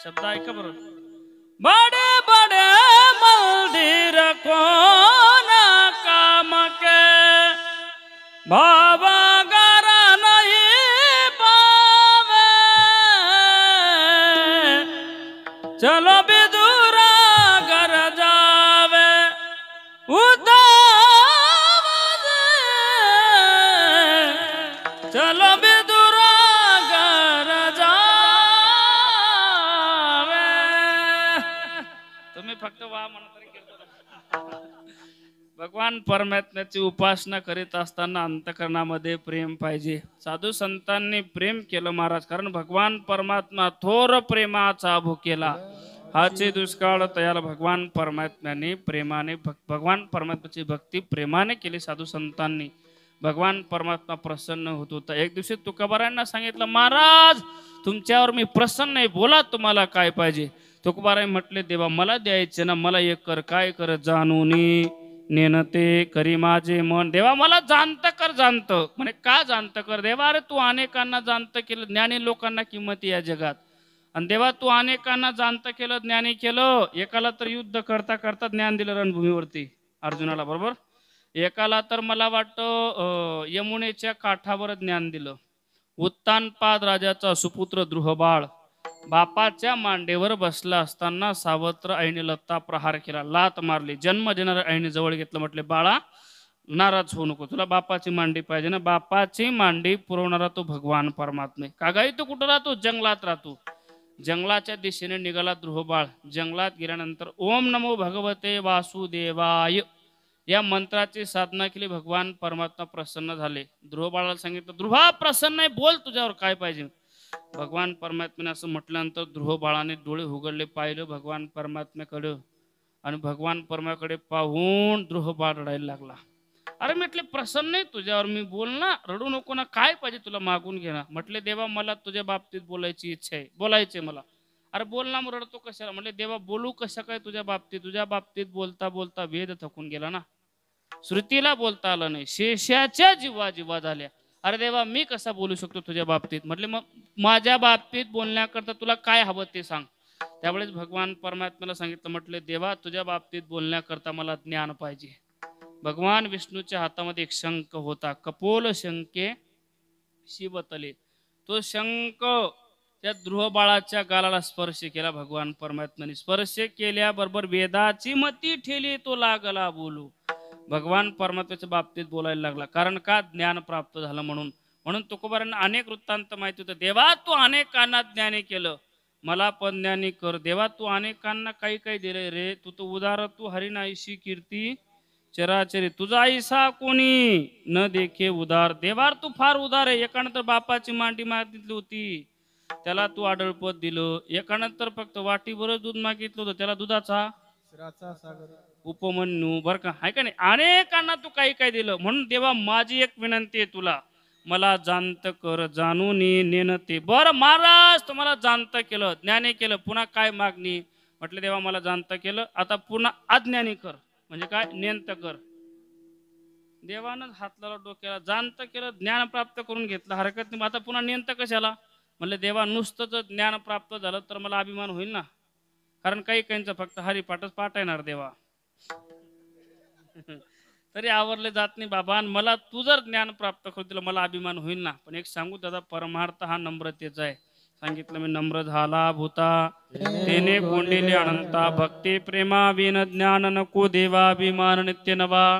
शब्द ऐका बरं. बड़े बड़े मंदिर कौन काम के भावगर नहीं पावे. चलो विदुरा घर जावे उदाम से. चलो विदुरा घर जावे. तुम्ही फक्त वा म्हणा तरी कीर्तन. भगवान परमात्म्याची उपासना करीत असताना अंतकरणामध्ये प्रेम पाहिजे. साधू संतांनी प्रेम केलं महाराज, कारण भगवान परमात्मा थोर प्रेमाचा भुकेला. हाचे दुष्काळ तयाला भगवान परमात्म्याने प्रेमाने भगवान परमात्म्याची भक्ती प्रेमाने केली. साधू संतांनी भगवान परमात्मा प्रसन्न होत होता. एक दिवशी तुकोबारायांना सांगितलं, महाराज तुमच्यावर मी प्रसन्न आहे, बोला तुम्हाला काय पाहिजे. तुकोबाराय म्हटले, देवा मला द्यायचे ना, मला एक कर. काय कर? जाणूनी नेनते करी माझे मन. देवा मला जाणतं कर. जाणतं म्हणे का जाणतं कर? देवा अरे तू अनेकांना जाणतं केलं, ज्ञानी लोकांना किंमत या जगात. आणि देवा तू अनेकांना जाणतं केलं, ज्ञानी केलं. एकाला तर युद्ध करता करता ज्ञान दिलं रणभूमीवरती अर्जुनाला, बरोबर. एकाला तर मला वाटतं यमुनेच्या काठावर ज्ञान दिलं. उत्तानपाद राजाचा सुपुत्र द्रुहबाळ बापाच्या मांडीवर बसला असताना सावत्र आईने लत्ता प्रहार केला, लात मारली. जन्म देणाऱ्या आईने जवळ घेतलं, म्हटले बाळा नाराज होऊ नको, तुला बापाची मांडी पाहिजे ना. बापाची मांडी पुरवणारा तो भगवान परमात्मा. कागाई तू कुठं राहतो? जंगलात राहतो. जंगलाच्या दिशेने निघाला द्रुहबाळ. जंगलात गेल्यानंतर ओम नमो भगवते वासुदेवाय या मंत्राची साधना केली. भगवान परमात्मा प्रसन्न झाले. ध्रुवबाळाला सांगितलं, ध्रुवा प्रसन्न आहे, बोल तुझ्यावर काय पाहिजे. भगवान परमात्म्याने असं म्हटल्यानंतर ध्रुवबाळाने डोळे उघडले, पाहिलं भगवान परमात्म्याकडे. आणि भगवान परमात्म्याकडे पाहून ध्रुवबाळ रडायला लागला. अरे म्हटले प्रसन्न आहे तुझ्यावर, मी बोल ना, रडू नको ना, काय पाहिजे तुला मागून घे ना. म्हटले देवा मला तुझ्या बाबतीत बोलायची इच्छा आहे, बोलायचे मला. अरे बोल ना, मग रडतो कशाला? म्हटले देवा बोलू कशा काय तुझ्या बाबतीत? तुझ्या बाबतीत बोलता बोलता वेद थकून गेला ना, श्रुतीला बोलता आलं नाही, शेषाच्या जीवा जीवा झाल्या. अरे देवा मी कसा बोलू शकतो तुझ्या बाबतीत? म्हटले मग माझ्या बाबतीत बोलण्याकरता तुला काय हवं ते सांग. त्यावेळेस भगवान परमात्म्याला सांगितलं, म्हटले देवा तुझ्या बाबतीत बोलण्याकरता मला ज्ञान पाहिजे. भगवान विष्णूच्या हातामध्ये एक शंख होता, कपोल शंके शिवतले. तो शंख त्या ध्रुवबाळाच्या गालाला स्पर्श केला. भगवान परमात्म्याने स्पर्श केल्याबरोबर वेदाची मती ठेली, तो लागला बोलू. भगवान परमात्म्याच्या बाबतीत बोलायला लागला. कारण का? ज्ञान प्राप्त झालं म्हणून. म्हणून तुकोबारांना अनेक वृत्तांत माहिती होतं. देवा तू अनेकांना ज्ञानी केलं, मला पण ज्ञानी कर. देवा तू अनेकांना काही काही दिले रे, तू तर उदार, तू हरिनाईशी कीर्ती चराचरी, तुझा ऐसा कोणी न देखे उदार. देवार तू फार उदार आहे. एकानंतर बापाची मांडी मागितली होती, त्याला तू आढळपत दिलं. एकानंतर फक्त वाटीभर दूध मागितलं होतं, त्याला दुधाचा उपमन्यू, बर का, आहे का नाही. अनेकांना तू काही काही दिलं. म्हणून देवा माझी एक विनंती आहे तुला, मला जाणत कर. जाणून नेनते. बर महाराज तुम्हाला जाणत केलं, ज्ञानी केलं, पुन्हा काय मागणी? म्हटलं देवा मला जाणत केलं, आता पुन्हा अज्ञानी कर. म्हणजे काय? नेंत कर. देवानं हात लावला डोक्याला, जाणत केलं, ज्ञान प्राप्त करून घेतलं, हरकत नाही, आता पुन्हा नेंत कशाला? म्हणलं देवा नुसतं जर ज्ञान प्राप्त झालं तर मला अभिमान होईल ना, कारण काही काहींचं फक्त हरिपाठच पाठ येणार देवा. तरी आवरले जात नाही बाबा. मला तू जर ज्ञान प्राप्त करून दिलं मला अभिमान होईल ना. पण एक सांगू दादा, परमार्थ हा नम्रतेचा आहे. सांगितलं मी, नम्र झाला भूता तेने कोंडिले अनंता. भक्ती प्रेमा विन ज्ञान नको देवा, अभिमान नित्य नवा.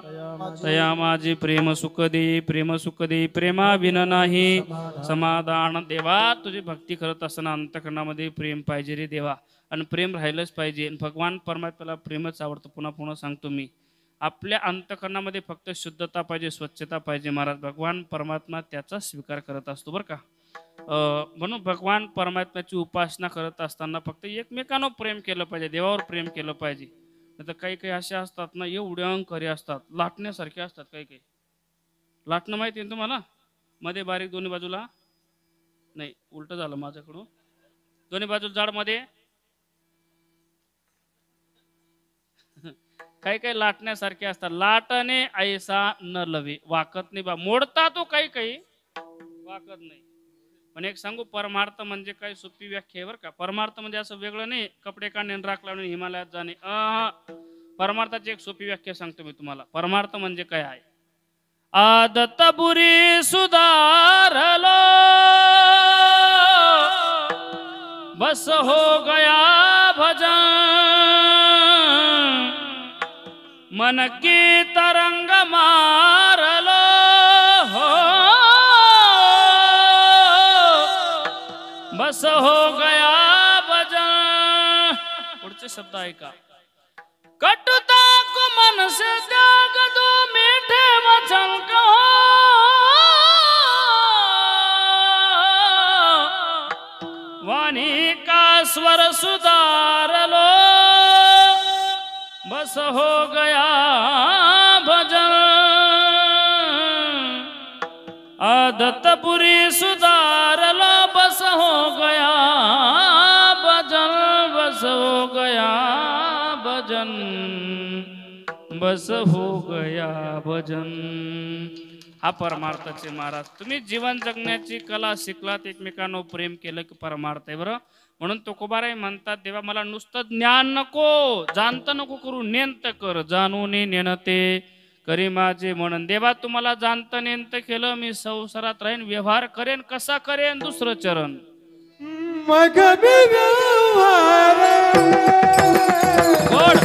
तया माझे प्रेम सुख दे, प्रेम सुख दे, प्रेमा विन नाही समाधान. देवा तुझी भक्ती करत असताना अंतकरणामध्ये प्रेम पाहिजे रे देवा, आणि प्रेम राहिलंच पाहिजे. भगवान परमात्म्याला प्रेमच आवडतं. पुन्हा पुन्हा सांगतो मी, आपल्या अंतकरणामध्ये फक्त शुद्धता पाहिजे, स्वच्छता पाहिजे महाराज. भगवान परमात्मा त्याचा स्वीकार करत असतो बरं का. म्हणून भगवान परमात्म्याची उपासना करत असताना फक्त एकमेकांवर प्रेम केलं पाहिजे, देवावर प्रेम केलं पाहिजे. नाही तर काही काही असे असतात ना, एवढे अंकरी असतात, लाटण्यासारखे असतात. काही काही लाटणं माहिती आहे तुम्हाला? मध्ये बारीक, दोन्ही बाजूला नाही, उलट झालं माझ्याकडून, दोन्ही बाजूला जाड, मध्ये काही काही लाटण्यासारखे असतात. लाटणे ऐसा न लवे, वाकत नाही बा, मोडता तो काही काही वाकत नाही. पण एक सांगू, परमार्थ म्हणजे काय सोपी व्याख्या आहे बरं का. परमार्थ म्हणजे असं वेगळं नाही, कपडे काढणे राख लावणे हिमालयात जाणे. परमार्थाची एक सोपी व्याख्या सांगतो मी तुम्हाला. परमार्थ म्हणजे काय आहे. आदत बुरी सुधारलो, बस हो गया भजन, मन की तरंग मारलो हो, बस हो गया भजन. पुढचे शब्द ऐका. कटुता को मन से त्याग दो, मीठे वचन कहो, वाणी का स्वर सुधार लो, बस हो गया भजन. आदत बुरी सुधार लो, बस हो गया भजन, बस हो गया भजन, बस हो गया भजन. हा परमार्थाचे महाराज. तुम्ही जीवन जगण्याची कला शिकलात, एकमेकांवर प्रेम केलं की परमार्थ आहे बरं. म्हणून तुकोबाराय म्हणतात, देवा मला नुसतं ज्ञान नको, जाणत नको करू, नेंत कर, जाणून नेणते करी माझे म्हणून. देवा तुम्हाला जाणत नेंत केलं, मी संसारात राहीन, व्यवहार करेन, कसा करेन दुसरं चरण. मग मी व्यवहार गोड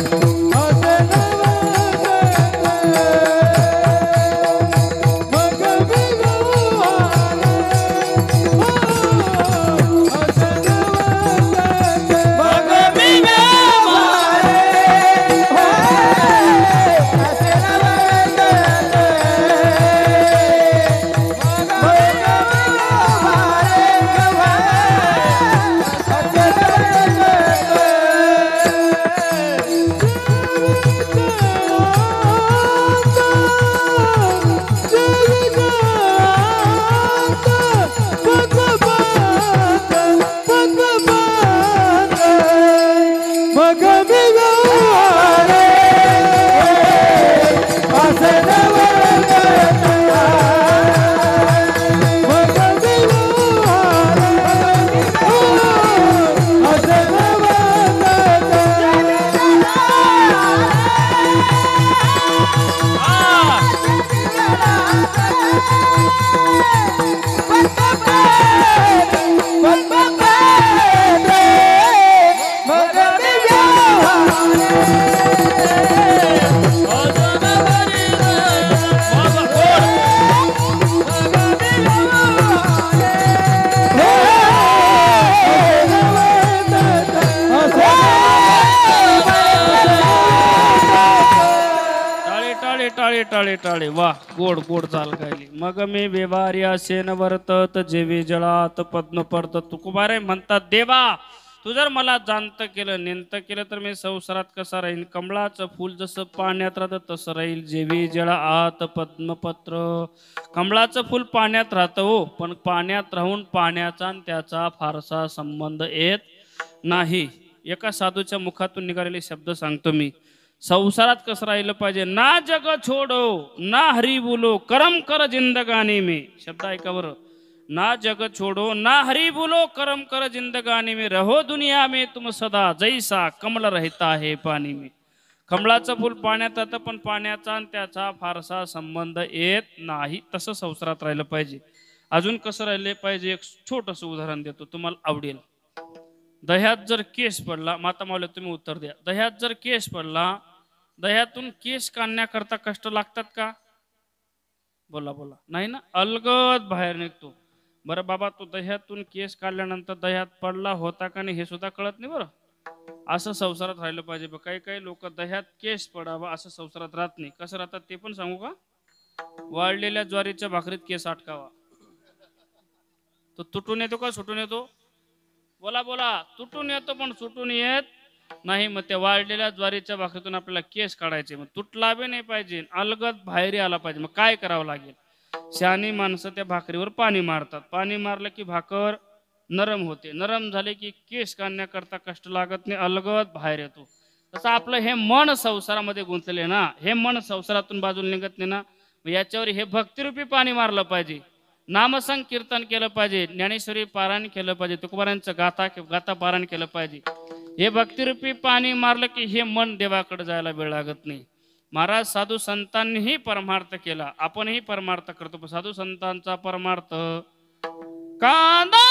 टाळे टाळे. वा, गोड गोड चाल गायली. मग मी व्यवहार्या शेन वर्तत, जेवी जळात पद्म पडत. तुकोबाराय म्हणतात, देवा तू जर मला जाणत केलं, नेंत केलं, तर मी संसारात कसा राहीन. कमळाचं फूल जसं पाण्यात राहतं तसं राहील. जेवी जळ आत पद्मपत्र. कमळाचं फूल पाण्यात राहतं हो, पण पाण्यात राहून पाण्याचा आणि त्याचा फारसा संबंध येत नाही. एका साधूच्या मुखातून निघालेले शब्द सांगतो मी. संसारात कसं राहिलं पाहिजे. ना जग छोडो ना हरी बोलो, करम कर जिंदगानी में. शब्द ऐका बरं. ना जग छोडो ना हरी बोलो, करम कर जिंदगानी में, रहो दुनिया में तुम सदा, जैसा कमल रहता है पाणी में. कमळाचं फूल पाण्यात राहतं, पण पाण्याचा आणि त्याचा फारसा संबंध येत नाही. तसं संसारात राहिलं पाहिजे. अजून कसं राहिले पाहिजे, एक छोटंसं उदाहरण देतो, तुम्हाला आवडेल. दह्यात जर केस पडला, माता मावले तुम्ही उत्तर द्या. दह्यात जर केस पडला, दह्यातून केस काढण्याकरता कष्ट लागतात का? बोला बोला. नाही ना, अलगद बाहेर निघतो. बरं बाबा, तो दह्यातून केस काढल्यानंतर दह्यात पडला होता का नाही हे सुद्धा कळत नाही. बरं, असं संसारात राहिलं पाहिजे. काही काही लोक दह्यात केस पडावा असं संसारात राहत नाही. कसं राहतात ते पण सांगू का? वाळलेल्या ज्वारीच्या भाकरीत केस अटकावा. तो तुटून येतो का सुटून येतो? बोला बोला. तुटून येतो पण सुटून येत नाही. मग त्या वाळलेल्या ज्वारीच्या भाकरीतून आपल्याला केस काढायचे, मग तुटला बी नाही पाहिजे, अलगद बाहेर आला पाहिजे. मग काय करावं लागेल? शहाणी माणसं त्या भाकरीवर पाणी मारतात. पाणी मारलं की भाकर नरम होते. नरम झाले की केस काढण्याकरता कष्ट लागत नाही, अलगद बाहेर येतो. तसं आपलं हे मन संसारामध्ये गुंतले ना, हे मन संसारातून बाजूला निघत नाही ना, याच्यावर हे भक्तिरूपी पाणी मारलं पाहिजे. नामसंकीर्तन केलं पाहिजे, ज्ञानेश्वरी पारायण केलं पाहिजे, तुकोबारांचं गाता पारायण केलं पाहिजे. हे भक्तिरूपी पाणी मारलं की हे मन देवाकडे जायला वेळ लागत नाही. महाराज साधू संतांनीही परमार्थ केला, आपणही परमार्थ करतो. साधू संतांचा परमार्थ कांदा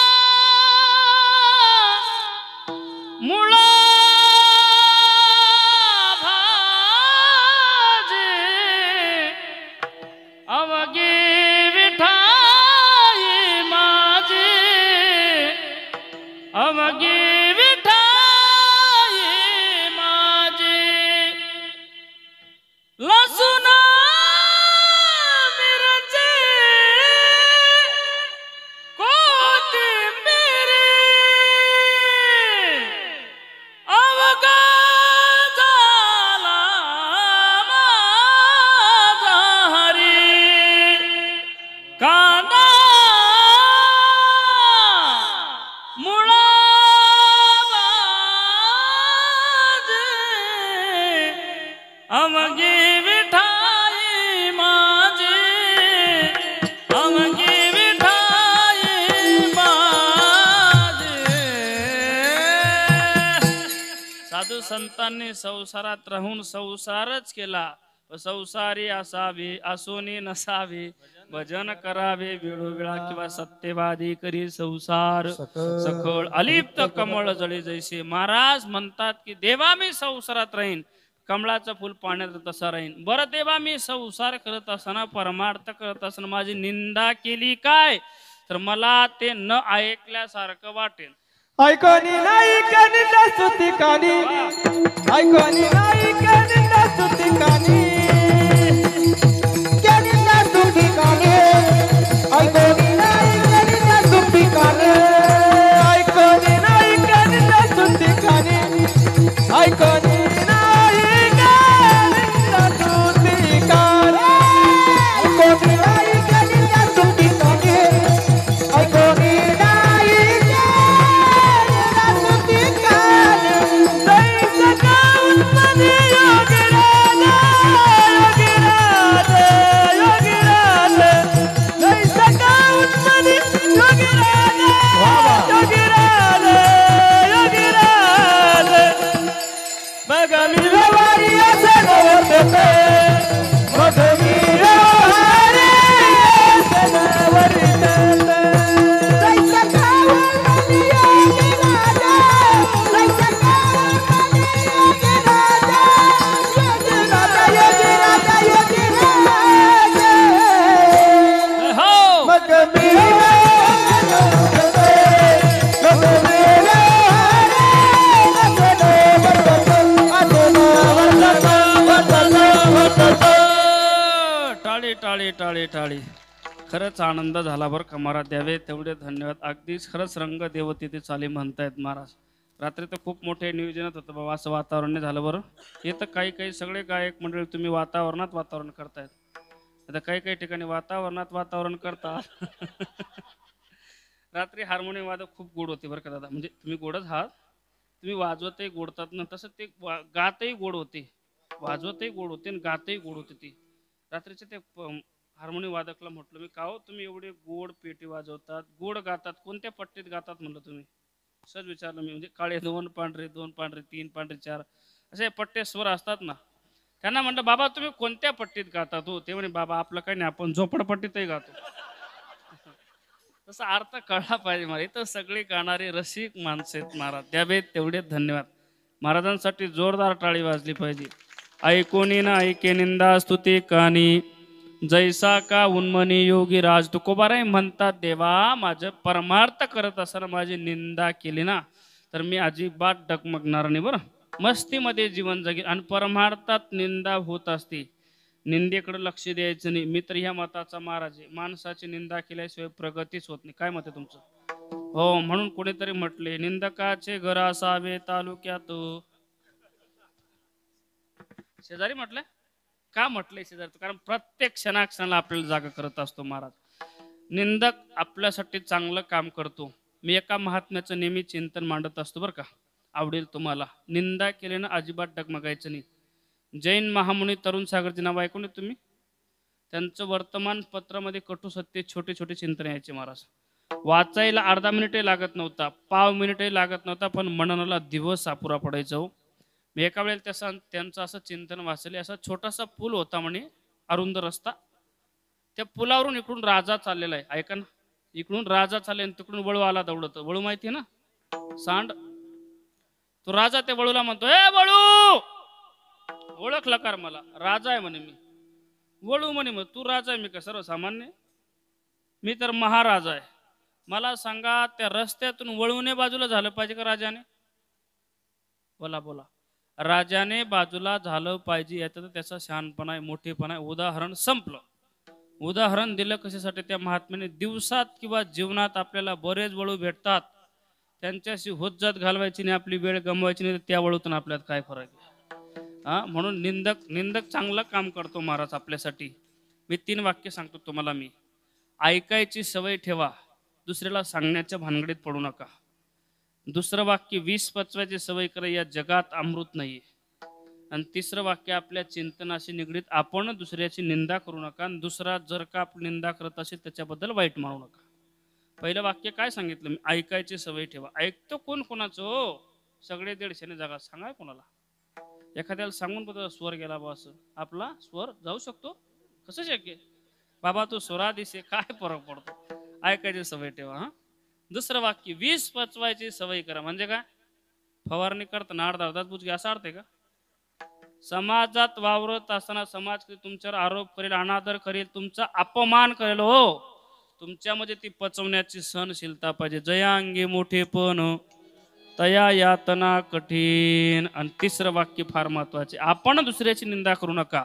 मुळा भाजे अवघे विठाई माझे अवघे विठाई माझे लसूण मिरची कोथिंबीर अवघा झाला माझा हरी कांदा मुळा भाजे अवघी विठाई माझे अवघी विठाई माझे. साधू संतांनी संसारात राहून संसारच केला. संसारी असावे असोनी नसावे, भजन करावे वेळोवेळा किंवा सत्यवादी करी संसार सखळ अलिप्त कमळ जळे जैसे. महाराज म्हणतात की देवा मी संसारात राहीन, कमळाचं फुल पाण्यात तसा राहीन. बरं देवा मी संसार करत असताना परमार्थ करत असताना माझी निंदा केली काय, तर मला ते न ऐकल्यासारखं वाटेल. ऐकणी नाही कनिंदा स्तुती कानी, ऐकणी नाही कनिंदा स्तुती कानी, कनिंदा स्तुती कानी, ऐकणी नाही कनिंदा स्तुती कानी, ऐकणी नाही कनिंदा स्तुती कानी, ऐकणी नाही कनिंदा स्तुती कानी, ऐकणी नाही कनिंदा स्तुती कानी, ऐकणी टाळी टाळी टाळी. खरंच आनंद झाला बरं का महाराज, द्यावे तेवढे धन्यवाद. अगदीच खरंच रंग देवती ते चाली म्हणतायत महाराज. रात्री तर खूप मोठे नियोजनात होतं बाबा, असं वातावरण नाही झालं बरं. हे तर काही सगळे गायक मंडळी तुम्ही वातावरण करतायत. आता काही ठिकाणी वातावरण करता. रात्री हार्मोनियम वादक खूप गोड होते बरं का दादा. म्हणजे तुम्ही गोडच आहात, तुम्ही वाजवतही गोडतात ना, तसं ते गातही गोड होते, वाजवतही गोड होते आणि गातही गोड होते. ती रात्रीचे ते हार्मोनियम वादकला म्हटलं मी, का हो तुम्ही एवढे गोड पेटी वाजवतात, गोड गातात, कोणत्या पट्टीत गातात म्हणलं तुम्ही. सहज विचारलं मी. म्हणजे काळे 2 पांढरे 2 पांढरे 3 पांढरे 4 असे पट्टे स्वर असतात ना. त्यांना म्हटलं बाबा तुम्ही कोणत्या पट्टीत गातात हो. ते म्हणे बाबा आपलं काही नाही, आपण झोपडपट्टीतही गातो. तसा अर्थ कळला पाहिजे मला. इथं सगळे गाणारे रसिक माणसं आहेत महाराज, द्यावेत तेवढे धन्यवाद. महाराजांसाठी जोरदार टाळी वाजली पाहिजे. ऐकोनी ना ऐके निंदा स्तुती कानी, जैसा का उन्मनी योगी राज. तुकोबाराय म्हणतात देवा माझं परमार्थ करत असताना माझी निंदा केली ना, तर मी अजिबात डगमगणार नाही बरं. मस्तीमध्ये जीवन जगेल. आणि परमार्थात निंदा होत असते, निंदेकडे लक्ष द्यायचं नाही. मी तर ह्या मताचा महाराज आहे, माणसाची निंदा केल्याशिवाय प्रगतीच होत नाही. काय मत आहे तुमचं? हो, म्हणून कोणीतरी म्हटले निंदकाचे घर असावे तालुक्यात. शेजारी म्हटलं का म्हटलंय शेजारी? कारण प्रत्येक क्षणाक्षणाला आपल्याला जागा करत असतो महाराज. निंदक आपल्यासाठी चांगलं काम करतो. मी एका महात्म्याचं नेहमी चिंतन मांडत असतो बरं का, आवडेल तुम्हाला. निंदा केल्यानं अजिबात डगमगायचं नाही. जैन महामुनी तरुण सागरचे नाव ऐकून तुम्ही? त्यांचं वर्तमानपत्रामध्ये कटू सत्य छोटे छोटे चिंतन यायचे महाराज. वाचायला अर्धा मिनिटही लागत नव्हता, पाव मिनिटही लागत नव्हता, पण मननाला दिवस अपुरा पडायचा हो. मी एका वेळेला त्यांचं असं चिंतन वाचले. असा छोटासा पूल होता म्हणे, अरुंद रस्ता. त्या पुलावरून इकडून राजा चाललेला आहे, ऐका ना. इकडून राजा चालले आणि तिकडून वळू आला दौडत. वळू माहिती आहे ना, सांड. तो राजा त्या वळूला म्हणतो, ए वळू. ओळखला कर मला, राजा आहे म्हणे मी. वळू म्हणे, मग तू राजा आहे, मी का सर्वसामान्य? मी तर महाराजा आहे. मला सांगा, त्या रस्त्यातून वळूने बाजूला झालं पाहिजे का राजाने? बोला बोला. राजाने बाजूला झालं पाहिजे, याचा तर त्याचा शहाणपणा आहे, मोठेपणा आहे. उदाहरण संपलं. उदाहरण दिलं कशासाठी? त्या महात्म्याने दिवसात किंवा जीवनात आपल्याला बरेच वळू भेटतात, त्यांच्याशी हुज्जत घालवायची नाही, आपली वेळ गमवायची नाही, त्या वळूतून आपल्यात काय फरक आहे? म्हणून निंदक चांगलं काम करतो महाराज आपल्यासाठी. मी 3 वाक्य सांगतो तुम्हाला. मी ऐकायची सवय ठेवा, दुसऱ्याला सांगण्याच्या भानगडीत पडू नका. दुसरं वाक्य, विष पचवायची सवय करा, या जगात अमृत नाहीये. आणि तिसरं वाक्य, आपल्या चिंतनाशी निगडीत आपण दुसऱ्याची निंदा करू नका, आणि दुसरा जर का आपण निंदा करत असेल त्याच्याबद्दल वाईट मानू नका. पहिलं वाक्य काय सांगितलं मी? ऐकायची सवय ठेवा. ऐकतो कोण कोणाचं हो? सगळे 150ने जागा. सांगा कोणाला? एखाद्याला सांगून बघा स्वर गेला बा, असं आपला स्वर जाऊ शकतो? कसं शक्य? बाबा तू स्वरादिसे, काय फरक पडतो? ऐकायची सवय ठेवा. दुसरं वाक्य, विष पचवायची सवय करा. म्हणजे काय? फवारणी करताना अर्धा बुजगे असं अर्थ आहे का? समाजात वावरत असताना समाज तुमच्यावर आरोप करेल, अनादर करेल, तुमचा अपमान करेल हो, तुमच्यामध्ये ती पचवण्याची सहनशीलता पाहिजे. जयांगे मोठेपण तया यातना कठीण. आणि तिसरं वाक्य फार महत्वाचे, आपण दुसऱ्याची निंदा करू नका,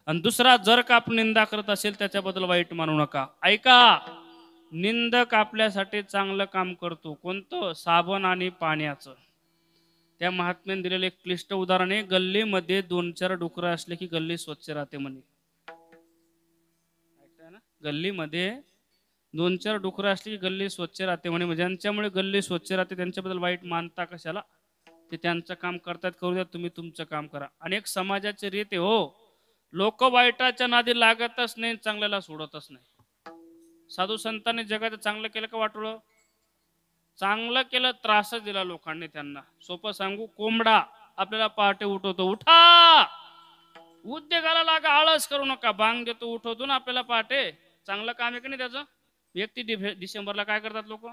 आणि दुसरा जर का आपण निंदा करत असेल त्याच्याबद्दल वाईट मानू नका. ऐका, निंदक आपल्यासाठी चांगलं काम करतो. कोणतं? साबण आणि पाण्याचं. त्या महात्म्याने दिलेलं एक क्लिष्ट उदाहरण आहे. गल्लीमध्ये 2-4 डुकरं असले की गल्ली स्वच्छ राहते म्हणे. ऐकताय ना? गल्लीमध्ये 2-4 डुकरं असली की गल्ली स्वच्छ राहते म्हणे. ज्यांच्यामुळे गल्ली स्वच्छ राहते त्यांच्याबद्दल वाईट मानता कशाला? ते त्यांचं काम करतात, करू द्या, तुम्ही तुमचं काम करा. आणि एक समाजाची रीत आहे हो, लोक वाईटाच्या नादी लागतच नाही, चांगल्याला सोडतच नाही. साधू संतांनी जगाचं चांगलं केलं का वाटोळं? चांगलं केलं, त्रासच दिला लोकांनी त्यांना. सोपं सांगू, कोंबडा आपल्याला पहाटे उठवतो, उठा, उद्योगाला लागा, आळस करू नका. बांग देतो, उठवतो ना आपल्याला पहाटे. चांगलं काम आहे का नाही त्याचं? 31 डिसेंबरला काय करतात लोक?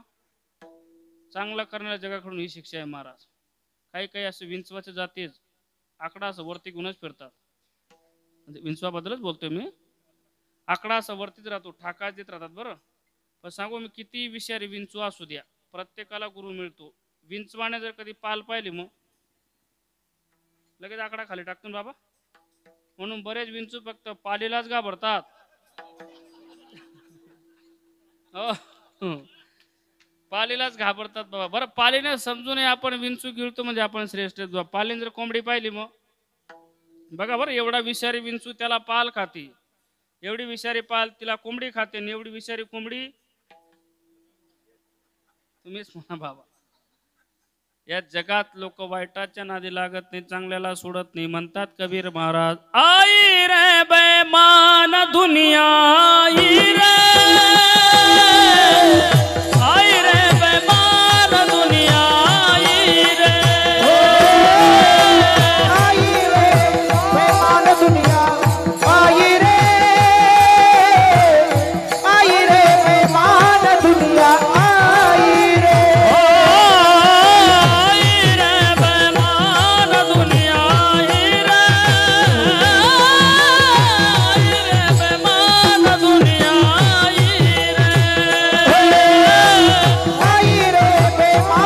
चांगलं करणाऱ्या जगाकडून ही शिक्षा आहे महाराज. काही काही असं विंचवाचे जातीच आकडा असं वरती घेऊनच फिरतात. म्हणजे विंचवाबद्दलच बोलतोय मी. आकडा असं वरतीच राहतो, ठाका देत राहतात. बरं, पण सांगू मी, किती विषारी विंचू असू द्या, प्रत्येकाला गुरु मिळतो. विंचवाने जर कधी पाल पाहिली मग लगेच आकडा खाली टाकतो बाबा. म्हणून बरेच विंचू फक्त पालीलाच घाबरतात. पालीलाच घाबरतात बाबा. बरं, पालीने समजू नये आपण विंचू गिळतो म्हणजे आपण श्रेष्ठ. पालीने जर कोंबडी पाहिली मग बघा बरं, एवढा विषारी विंचू त्याला पाल खाती, एवढी विषारी पाल तिला कोंबडी खाते, आणि एवढी विषारी कोंबडी तुम्हीच म्हणा बाबा. या जगात लोक वाईटाच्या नादी लागत नाही, चांगल्याला सोडत नाही. म्हणतात कबीर महाराज, आई रे बेमान दुनिया, आई रे, आई रे बेमान दुनिया, आई रे, आई रे बेमान दुनिया, आई रे, आई रे बेमान दुनिया, आई रे, आई रे बेमान दुनिया, आई रे, आई रे बेमान दुनिया, आई रे, आई रे बेमान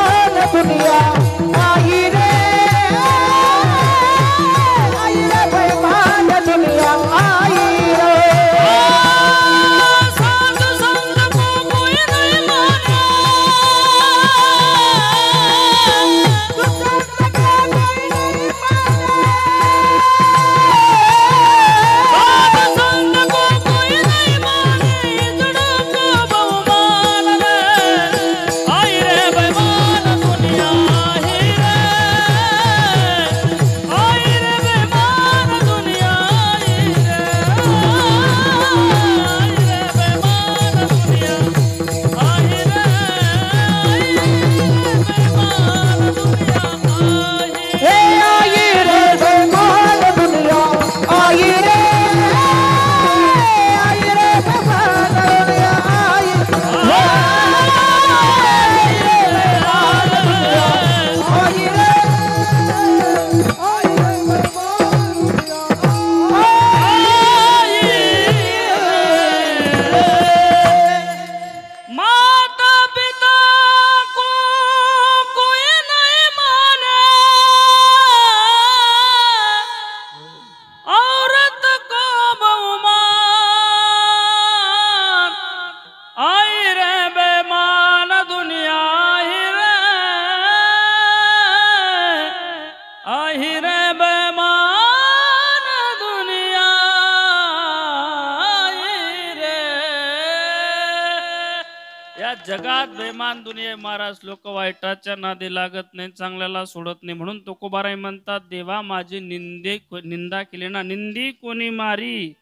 जगात बेमान दुनिया महाराज लोक वाईटाच्या नादी लागत नाही, चांगल्याला सोडत नाही. म्हणून तुकोबाराय म्हणतात, देवा माझी निंदा केली ना, निंदी कोणी मारी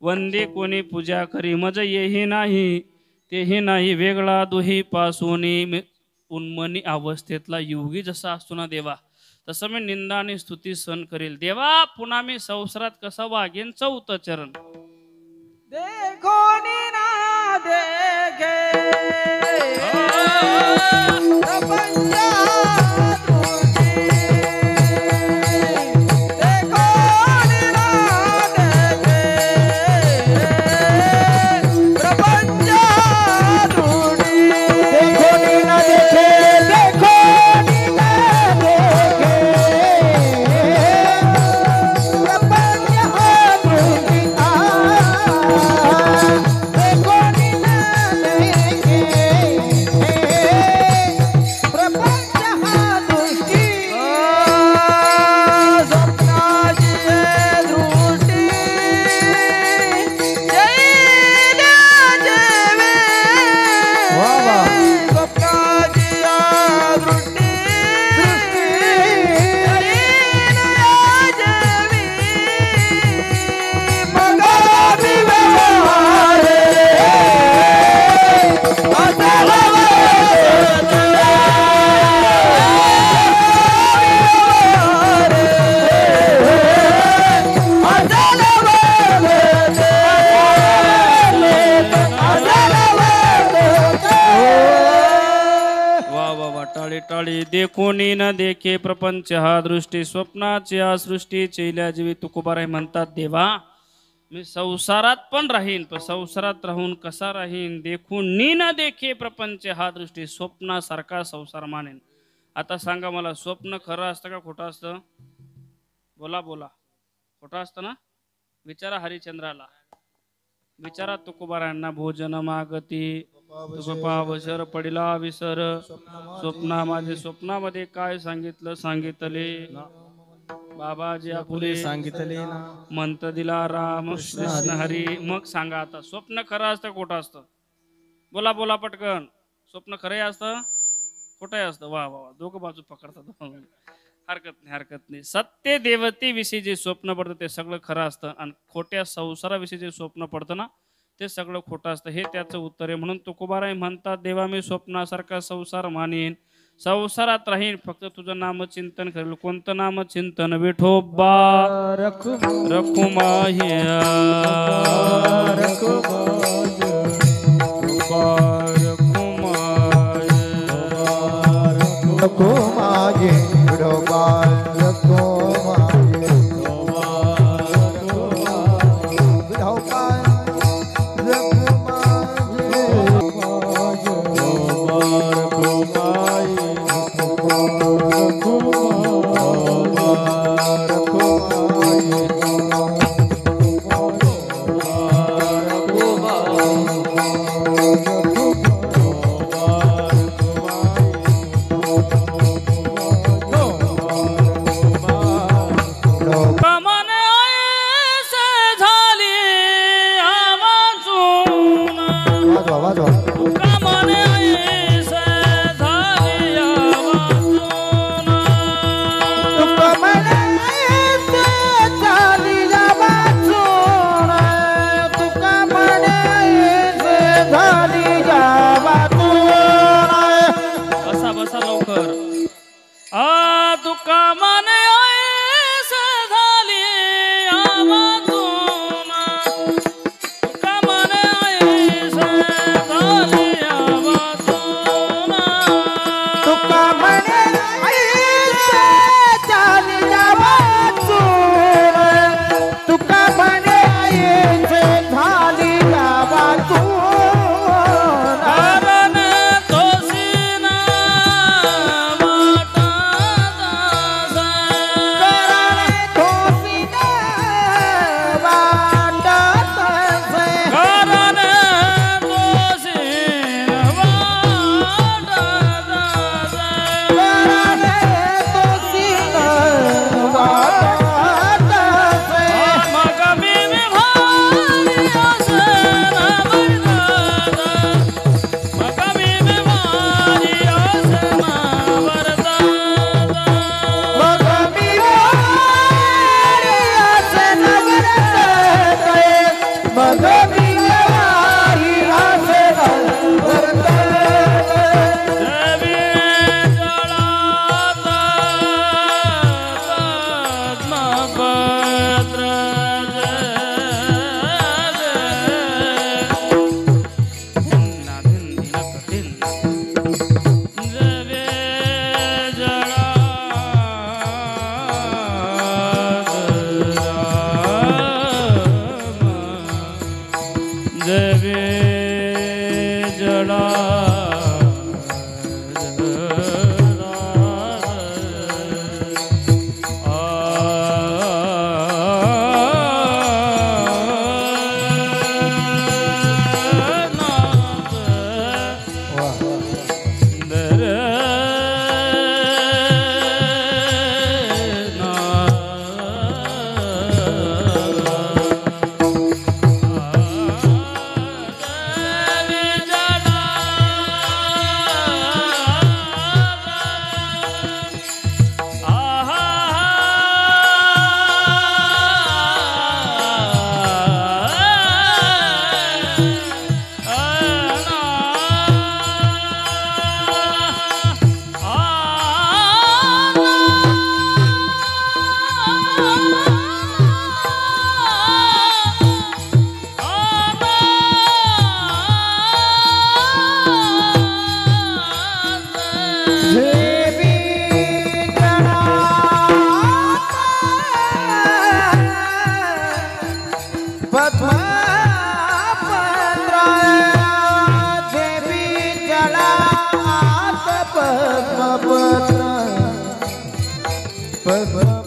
वंदे कोणी पूजा करी. मज येही नाही तेही नाही वेगळा दुही पासून. उन्मनी अवस्थेतला योगी जसा असतो ना देवा, तसं मी निंदा आणि स्तुती सहन करेल. देवा पुन्हा मी संसारात कसा वागेन. 4थं चरण. देखो ना देखे देखोनी न देखे प्रपंच हा दृष्टी स्वप्नाची आ सृष्टी चैल्या जीवी. तुकोबाराय म्हणतात, देवा मी संसारात पण राहीन, पण संसारात राहून कसा राहीन. देखून नी न देखे प्रपंच हा दृष्टी, स्वप्नासारखा संसार मानेन. आता सांगा मला, स्वप्न खरं असतं का खोटं असतं? बोला बोला. खोटं असतं ना? विचारा हरिश्चंद्राला, विचारा तुकोबारायांना. भोजन मागती तुकोपावसर पडिला विसर, स्वप्ना माझे स्वप्नामध्ये काय सांगितले बाबाजी आपुले सांगितले ना, मंत दिला राम कृष्ण हरी. मग सांगा आता, स्वप्न खरं असतं खोटं असतं? बोला बोला पटकन. स्वप्न खरंही असतं खोटंही असतं? वा वा, दोघं बाजू पकडतात. हरकत नाही. सत्य देवते विषयी जे स्वप्न पडतं ते सगळं खरं असतं, आणि खोट्या संसाराविषयी जे स्वप्न पडतं ना ते सगळं खोटं असतं. हे त्याचं उत्तर आहे. म्हणून तुकोबाराय म्हणतात, देवा मी स्वप्नासारखा संसार मानेन, संसारात राहीन, फक्त तुझं नामचिंतन करेल. कोणतं नामचिंतन? विठोबा रखुमाहिया प प